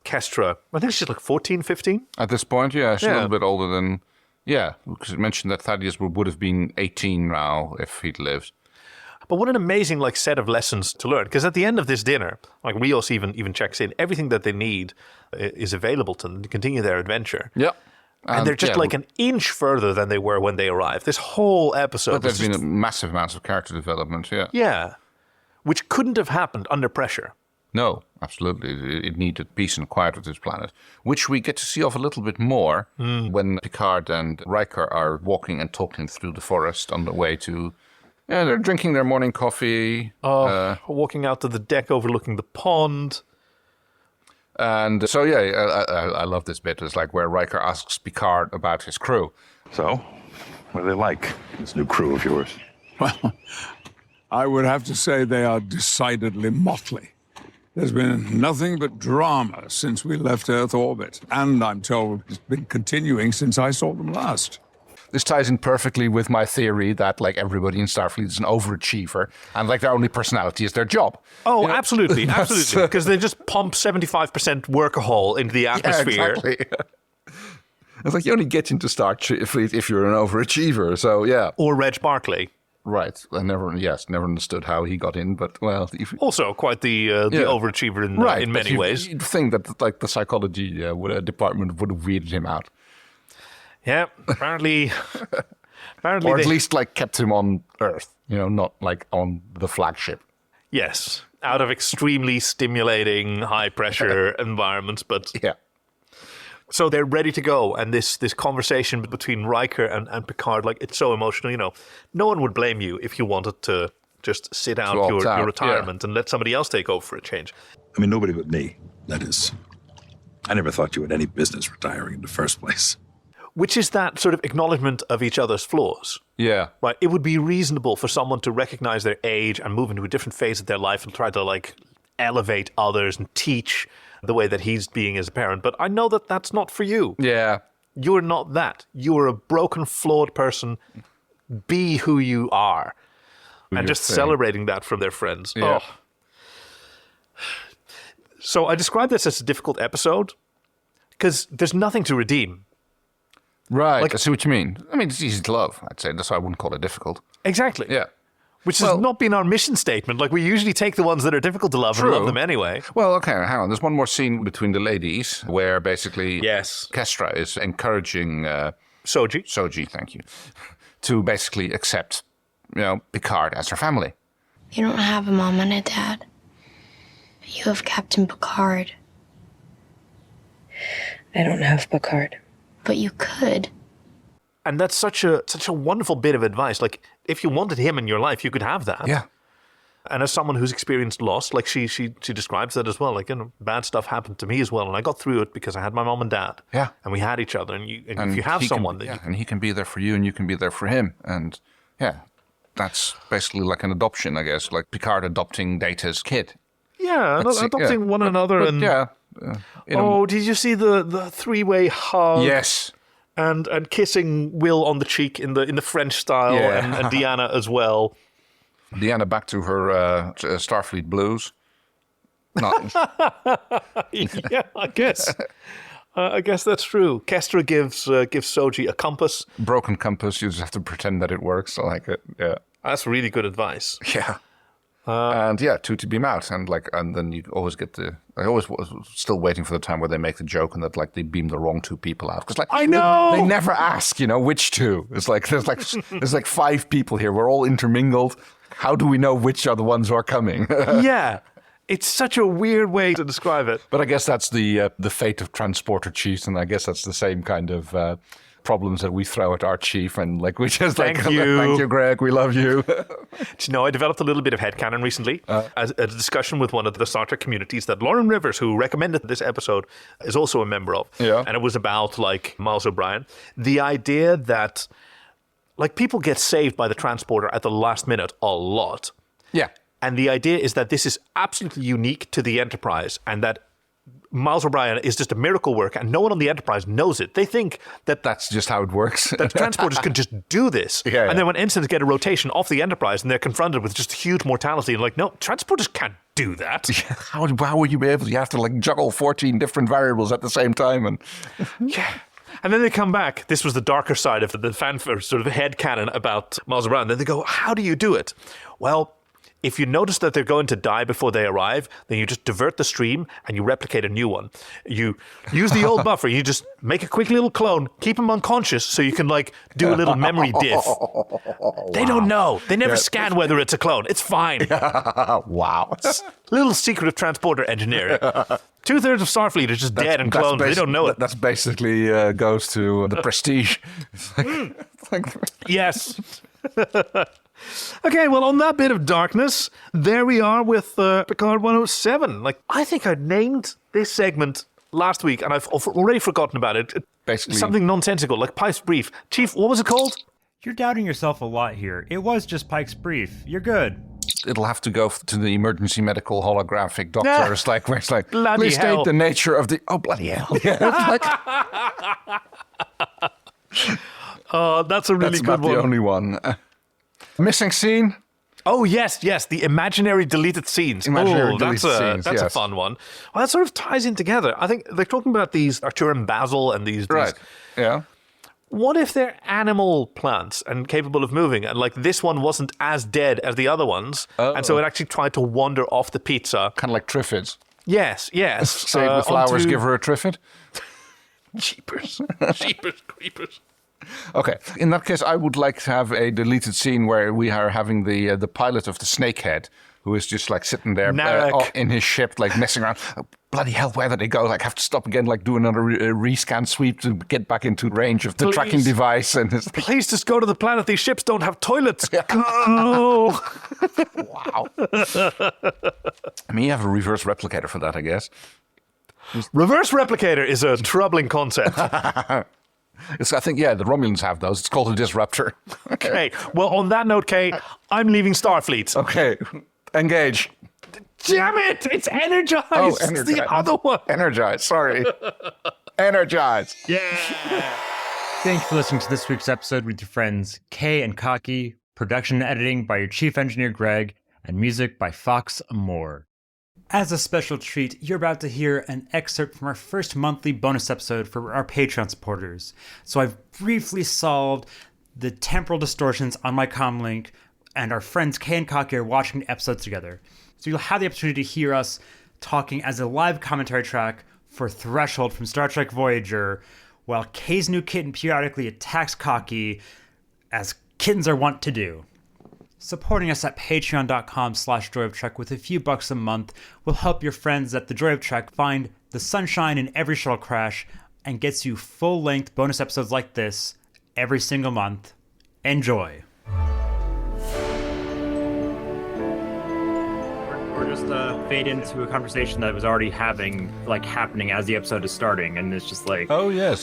Kestra, I think she's like 14, 15
at this point. Yeah, she's a little bit older than. Yeah, because it mentioned that Thaddeus would have been 18 now if he'd lived.
But what an amazing like set of lessons to learn. Because at the end of this dinner, like Rios even checks in, everything that they need is available to them to continue their adventure.
Yeah.
And they're just like an inch further than they were when they arrived. This whole episode.
But there's been a massive amount of character development,
Yeah. Which couldn't have happened under pressure.
No, absolutely. It needed peace and quiet with this planet, which we get to see off a little bit more when Picard and Riker are walking and talking through the forest on the way to... Yeah, they're drinking their morning coffee.
Walking out to the deck overlooking the pond.
And so, I love this bit. It's like where Riker asks Picard about his crew.
So, what are they like, this new crew of yours?
Well, I would have to say they are decidedly motley. There's been nothing but drama since we left Earth orbit, and I'm told it's been continuing since I saw them last.
This ties in perfectly with my theory that, like, everybody in Starfleet is an overachiever, and, like, their only personality is their job.
Oh, absolutely, absolutely. Because they just pump 75% workahol into the atmosphere.
Yeah, exactly. It's like you only get into Starfleet if you're an overachiever, so, yeah.
Or Reg Barclay.
Right. I never understood how he got in, but, well...
Also quite the overachiever in many ways.
You'd think that, like, the psychology department would have weeded him out.
Yeah, apparently
or at least, like, kept him on Earth, not, like, on the flagship.
Yes, out of extremely stimulating, high-pressure environments, but...
Yeah.
So they're ready to go, and this conversation between Riker and Picard, like, it's so emotional. No one would blame you if you wanted to just sit out your retirement and let somebody else take over for a change.
I mean, nobody but me, that is. I never thought you had any business retiring in the first place.
Which is that sort of acknowledgement of each other's flaws.
Yeah.
Right. It would be reasonable for someone to recognize their age and move into a different phase of their life and try to, like, elevate others and teach the way that he's being as a parent. But I know that that's not for you.
Yeah.
You're not that. You're a broken, flawed person. Be who you are. And just celebrating that from their friends.
Yeah.
Oh. So I describe this as a difficult episode because there's nothing to redeem.
Right.
Like,
I see what you mean. I mean, it's easy to love, I'd say. That's why I wouldn't call it difficult.
Exactly.
Yeah.
Which has not been our mission statement. Like, we usually take the ones that are difficult to love and love them anyway.
Well, okay, hang on. There's one more scene between the ladies where basically Kestra is encouraging
Soji,
thank you, to basically accept, Picard as her family.
You don't have a mom and a dad. But you have Captain Picard.
I don't have Picard.
But you could.
And that's such a wonderful bit of advice. Like, if you wanted him in your life, you could have that.
Yeah.
And as someone who's experienced loss, like she describes that as well. Like, bad stuff happened to me as well, and I got through it because I had my mom and dad.
Yeah.
And we had each other. And if you have someone
and he can be there for you, and you can be there for him. And yeah, that's basically like an adoption, I guess, like Picard adopting Data's kid.
Yeah, adopting one another. Did you see the three-way hug?
Yes.
And kissing Will on the cheek in the French style, and Deanna as well.
Deanna back to her Starfleet blues.
Yeah, I guess. I guess that's true. Kestra gives Soji a compass.
Broken compass. You just have to pretend that it works. I like it. Yeah,
that's really good advice.
Yeah. And two to beam out, and then you always get I always was still waiting for the time where they make the joke and that they beam the wrong two people out, because
I know
they never ask, which two. It's like there's 5 people here. We're all intermingled. How do we know which are the ones who are coming?
Yeah, it's such a weird way to describe it.
But I guess that's the fate of transporter chiefs, and I guess that's the same kind of problems that we throw at our chief, and we just
thank you,
Greg, we love you.
I developed a little bit of headcanon recently as a discussion with one of the Star Trek communities that Lauren Rivers, who recommended this episode, is also a member of.
Yeah.
And it was about Miles O'Brien. The idea that people get saved by the transporter at the last minute a lot.
Yeah.
And the idea is that this is absolutely unique to the Enterprise, and that Miles O'Brien is just a miracle worker, and no one on the Enterprise knows it. They think that
that's just how it works.
That transporters can just do this.
Yeah.
And then when ensigns get a rotation off the Enterprise and they're confronted with just huge mortality, and like, no, transporters can't do that.
Yeah, how would you be able to? You have to like juggle 14 different variables at the same time. And
yeah. And then they come back. This was the darker side of the fanfare, sort of headcanon about Miles O'Brien. Then they go, how do you do it? Well, if you notice that they're going to die before they arrive, then you just divert the stream and you replicate a new one. You use the old buffer. You just make a quick little clone, keep them unconscious so you can like do a little memory diff. They don't know. They never scan whether it's a clone. It's fine.
Wow.
Little secret of transporter engineering. 2/3 of Starfleet are just dead and cloned. They don't know it.
That's basically goes to the prestige.
Yes. Okay, well, on that bit of darkness, there we are with Picard 107. Like, I think I named this segment last week, and I've already forgotten about it.
Basically,
something nonsensical, like Pike's Brief. Chief, what was it called?
You're doubting yourself a lot here. It was just Pike's Brief. You're good.
It'll have to go to the emergency medical holographic doctor. It's like, where it's like,
bloody
please
hell.
state the nature of the... Oh, bloody hell. Yeah,
Oh, that's a really good one.
That's about the only one. Missing scene?
Oh, yes, the imaginary deleted scenes. That's a fun one. Well, that sort of ties in together. I think they're talking about these Arthur and Basil and these...
Right, yeah.
What if they're animal plants and capable of moving? And like this one wasn't as dead as the other ones. And so it actually tried to wander off the pizza.
Kind of like Triffids.
Yes.
Save the flowers, give her a Triffid?
Jeepers creepers.
Okay, in that case, I would like to have a deleted scene where we are having the pilot of the Snakehead, who is just like sitting there in his ship, like messing around. Oh, bloody hell, where did they go? Like, have to stop again, like do another rescan sweep to get back into range of the tracking device. And it's like,
please just go to the planet. These ships don't have toilets. Go!
Wow. I mean, you have a reverse replicator for that, I guess.
Reverse replicator is a troubling concept.
I think, the Romulans have those. It's called a disruptor.
Okay. Well, on that note, Kay, I'm leaving Starfleet.
Okay. Engage.
Damn it! It's Energize.
Oh,
Energize. It's the other one.
Energize. Sorry. Energize.
Yeah. Thanks for listening to this week's episode with your friends Kay and Kaki. Production and editing by your chief engineer Greg, and music by Fox Moore. As a special treat, you're about to hear an excerpt from our first monthly bonus episode for our Patreon supporters. So I've briefly solved the temporal distortions on my comlink, and our friends Kay and Kaki are watching the episodes together. So you'll have the opportunity to hear us talking as a live commentary track for Threshold from Star Trek Voyager, while Kay's new kitten periodically attacks Kaki, as kittens are wont to do. Supporting us at patreon.com/joyoftrek with a few bucks a month will help your friends at the Joy of Trek find the sunshine in every shuttle crash and gets you full-length bonus episodes like this every single month. Enjoy. We're just fade into a conversation that was already happening as the episode is starting, and it's just like...
Oh, yes.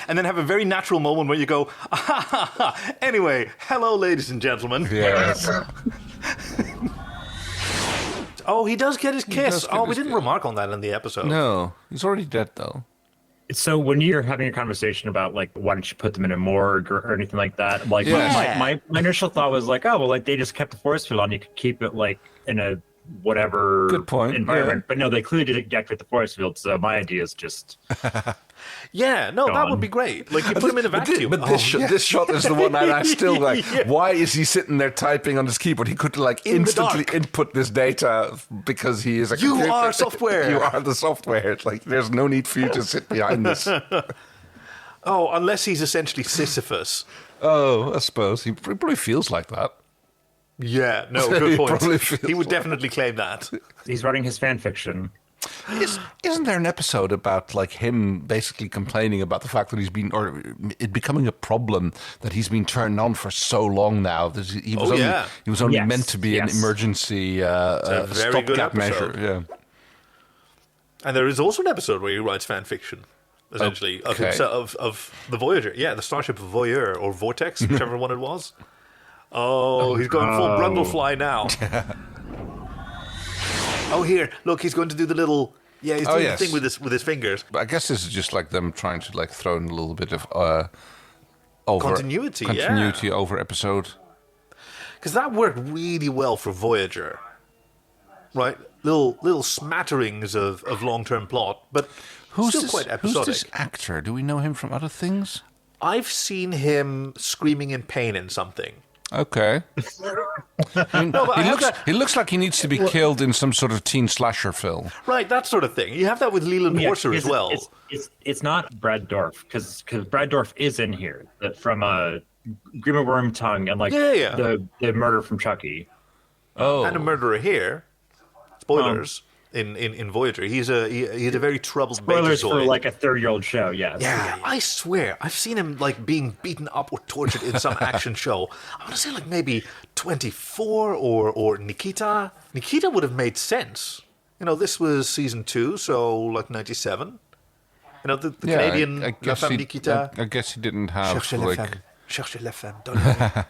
And then have a very natural moment where you go, anyway, hello, ladies and gentlemen.
Yes.
Oh, he does get his kiss. We didn't remark on that in the episode.
No, he's already dead, though.
So when you're having a conversation about, like, why don't you put them in a morgue or anything like that, like, my initial thought was like, they just kept the force field on. You could keep it, like, in a whatever
good point
environment. Yeah. But no, they clearly didn't deactivate the force field, so my idea is just...
that would be great. Like, you put him in a vacuum.
But this shot is the one that I still like. Why is he sitting there typing on his keyboard? He could, like, instantly input this data because he is a computer.
You are software.
You are the software. It's like, there's no need for you to sit behind this.
Unless he's essentially Sisyphus.
Oh, I suppose. He probably feels like that.
Yeah, no, good point. He would definitely claim that.
He's writing his fan fiction.
Isn't there an episode about, like, him basically complaining about the fact that he's been, or it becoming a problem that he's been turned on for so long now? He was only meant to be an emergency stopgap measure. Yeah.
And there is also an episode where he writes fan fiction, essentially, of himself, of the Voyager. Yeah, the starship Voyeur or Vortex, whichever one it was. Oh, he's going full Brundlefly now. Oh, here, look, he's going to do the little Yeah, he's doing the thing with his fingers.
But I guess this is just like them trying to like throw in a little bit of continuity over episode.
Because that worked really well for Voyager, right? Little smatterings of long-term plot, but still quite episodic.
Who's this actor? Do we know him from other things?
I've seen him screaming in pain in something.
Okay. He looks like he needs to be killed in some sort of teen slasher film.
Right, that sort of thing. You have that with Leland Orser as well.
It's not Brad Dourif, because Brad Dourif is in here from Green Worm Tongue and the murder from Chucky.
Oh,
and a murderer here. Spoilers. In Voyager, he had a very troubled.
Spoilers
Betazoid.
for like a 30-year-old show.
Yeah, I swear I've seen him like being beaten up or tortured in some action show. I want to say like maybe 24 or Nikita. Nikita would have made sense. This was season 2, so like 97. The Canadian La Femme Nikita.
I guess he didn't have
Cherchez la femme dans la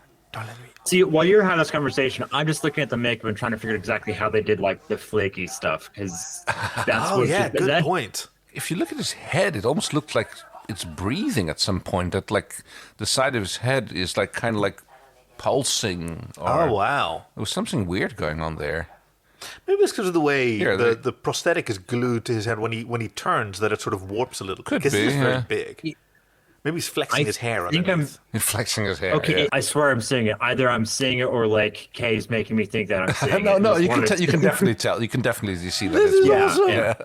nuit.
See, while you're having this conversation, I'm just looking at the makeup and trying to figure out exactly how they did like the flaky stuff, because that's
good point.
If you look at his head, it almost looks like it's breathing at some point. That like the side of his head is like kind of like pulsing.
Oh wow!
There was something weird going on there.
Maybe it's because of the way the prosthetic is glued to his head when he turns, that it sort of warps a little.
Could
because
be,
he's very big. Maybe he's flexing his hair.
He's flexing his hair.
Okay, yeah. I swear I'm seeing it. Either I'm seeing it or like Kay's making me think that I'm seeing
it.
No,
you can definitely tell. You can definitely see that.
This is awesome.
Yeah.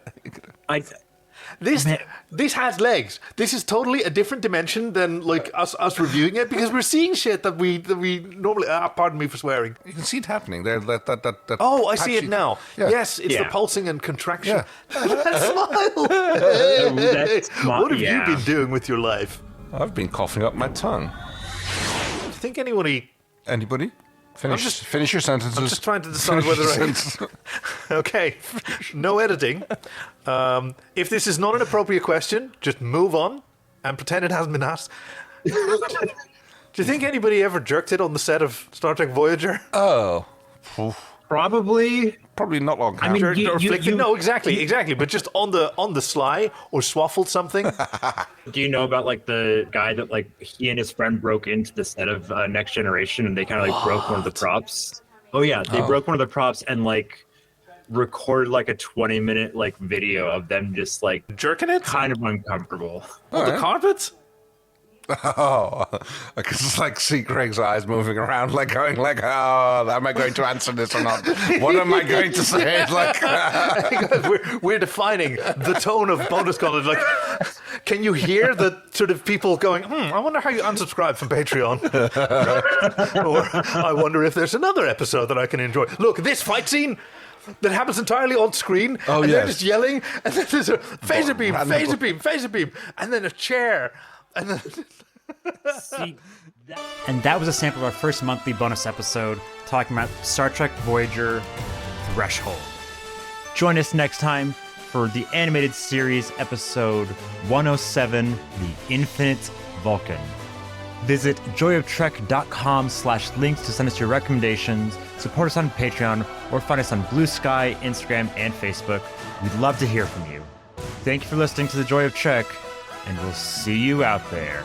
This has legs. This is totally a different dimension than like us reviewing it, because we're seeing shit that we normally. Pardon me for swearing.
You can see it happening there. That
oh, I see it now.
Yeah.
Yes, it's the pulsing and contraction.
Yeah.
That smile. What have you been doing with your life?
I've been coughing up my tongue.
Do you think anybody?
Finish your sentences.
I'm just trying to decide whether Okay, no editing. If this is not an appropriate question, just move on and pretend it hasn't been asked. Do you think anybody ever jerked it on the set of Star Trek Voyager?
Oh.
Probably
not long.
I mean,
no, exactly. But just on the sly or swaffled something.
Do you know about like the guy that like he and his friend broke into the set of Next Generation and they kind of like broke one of the props? Oh yeah, they broke one of the props and like recorded like a 20-minute like video of them just like
jerking it,
kind of uncomfortable
on the carpet.
Oh, I could just like see Greg's eyes moving around, like going, like, "Oh, am I going to answer this or not? What am I going to say?" Like,
we're defining the tone of bonus content. Like, can you hear the sort of people going, I wonder how you unsubscribe from Patreon, or I wonder if there's another episode that I can enjoy. Look, this fight scene that happens entirely on screen, and they're just yelling, and then there's a phaser beam, and then a chair. And
that was a sample of our first monthly bonus episode talking about Star Trek Voyager Threshold. Join us next time for the animated series episode 107, The Infinite Vulcan. Visit joyoftrek.com/links to send us your recommendations, support us on Patreon, or find us on Blue Sky, Instagram, and Facebook. We'd love to hear from you. Thank you for listening to The Joy of Trek, and we'll see you out there.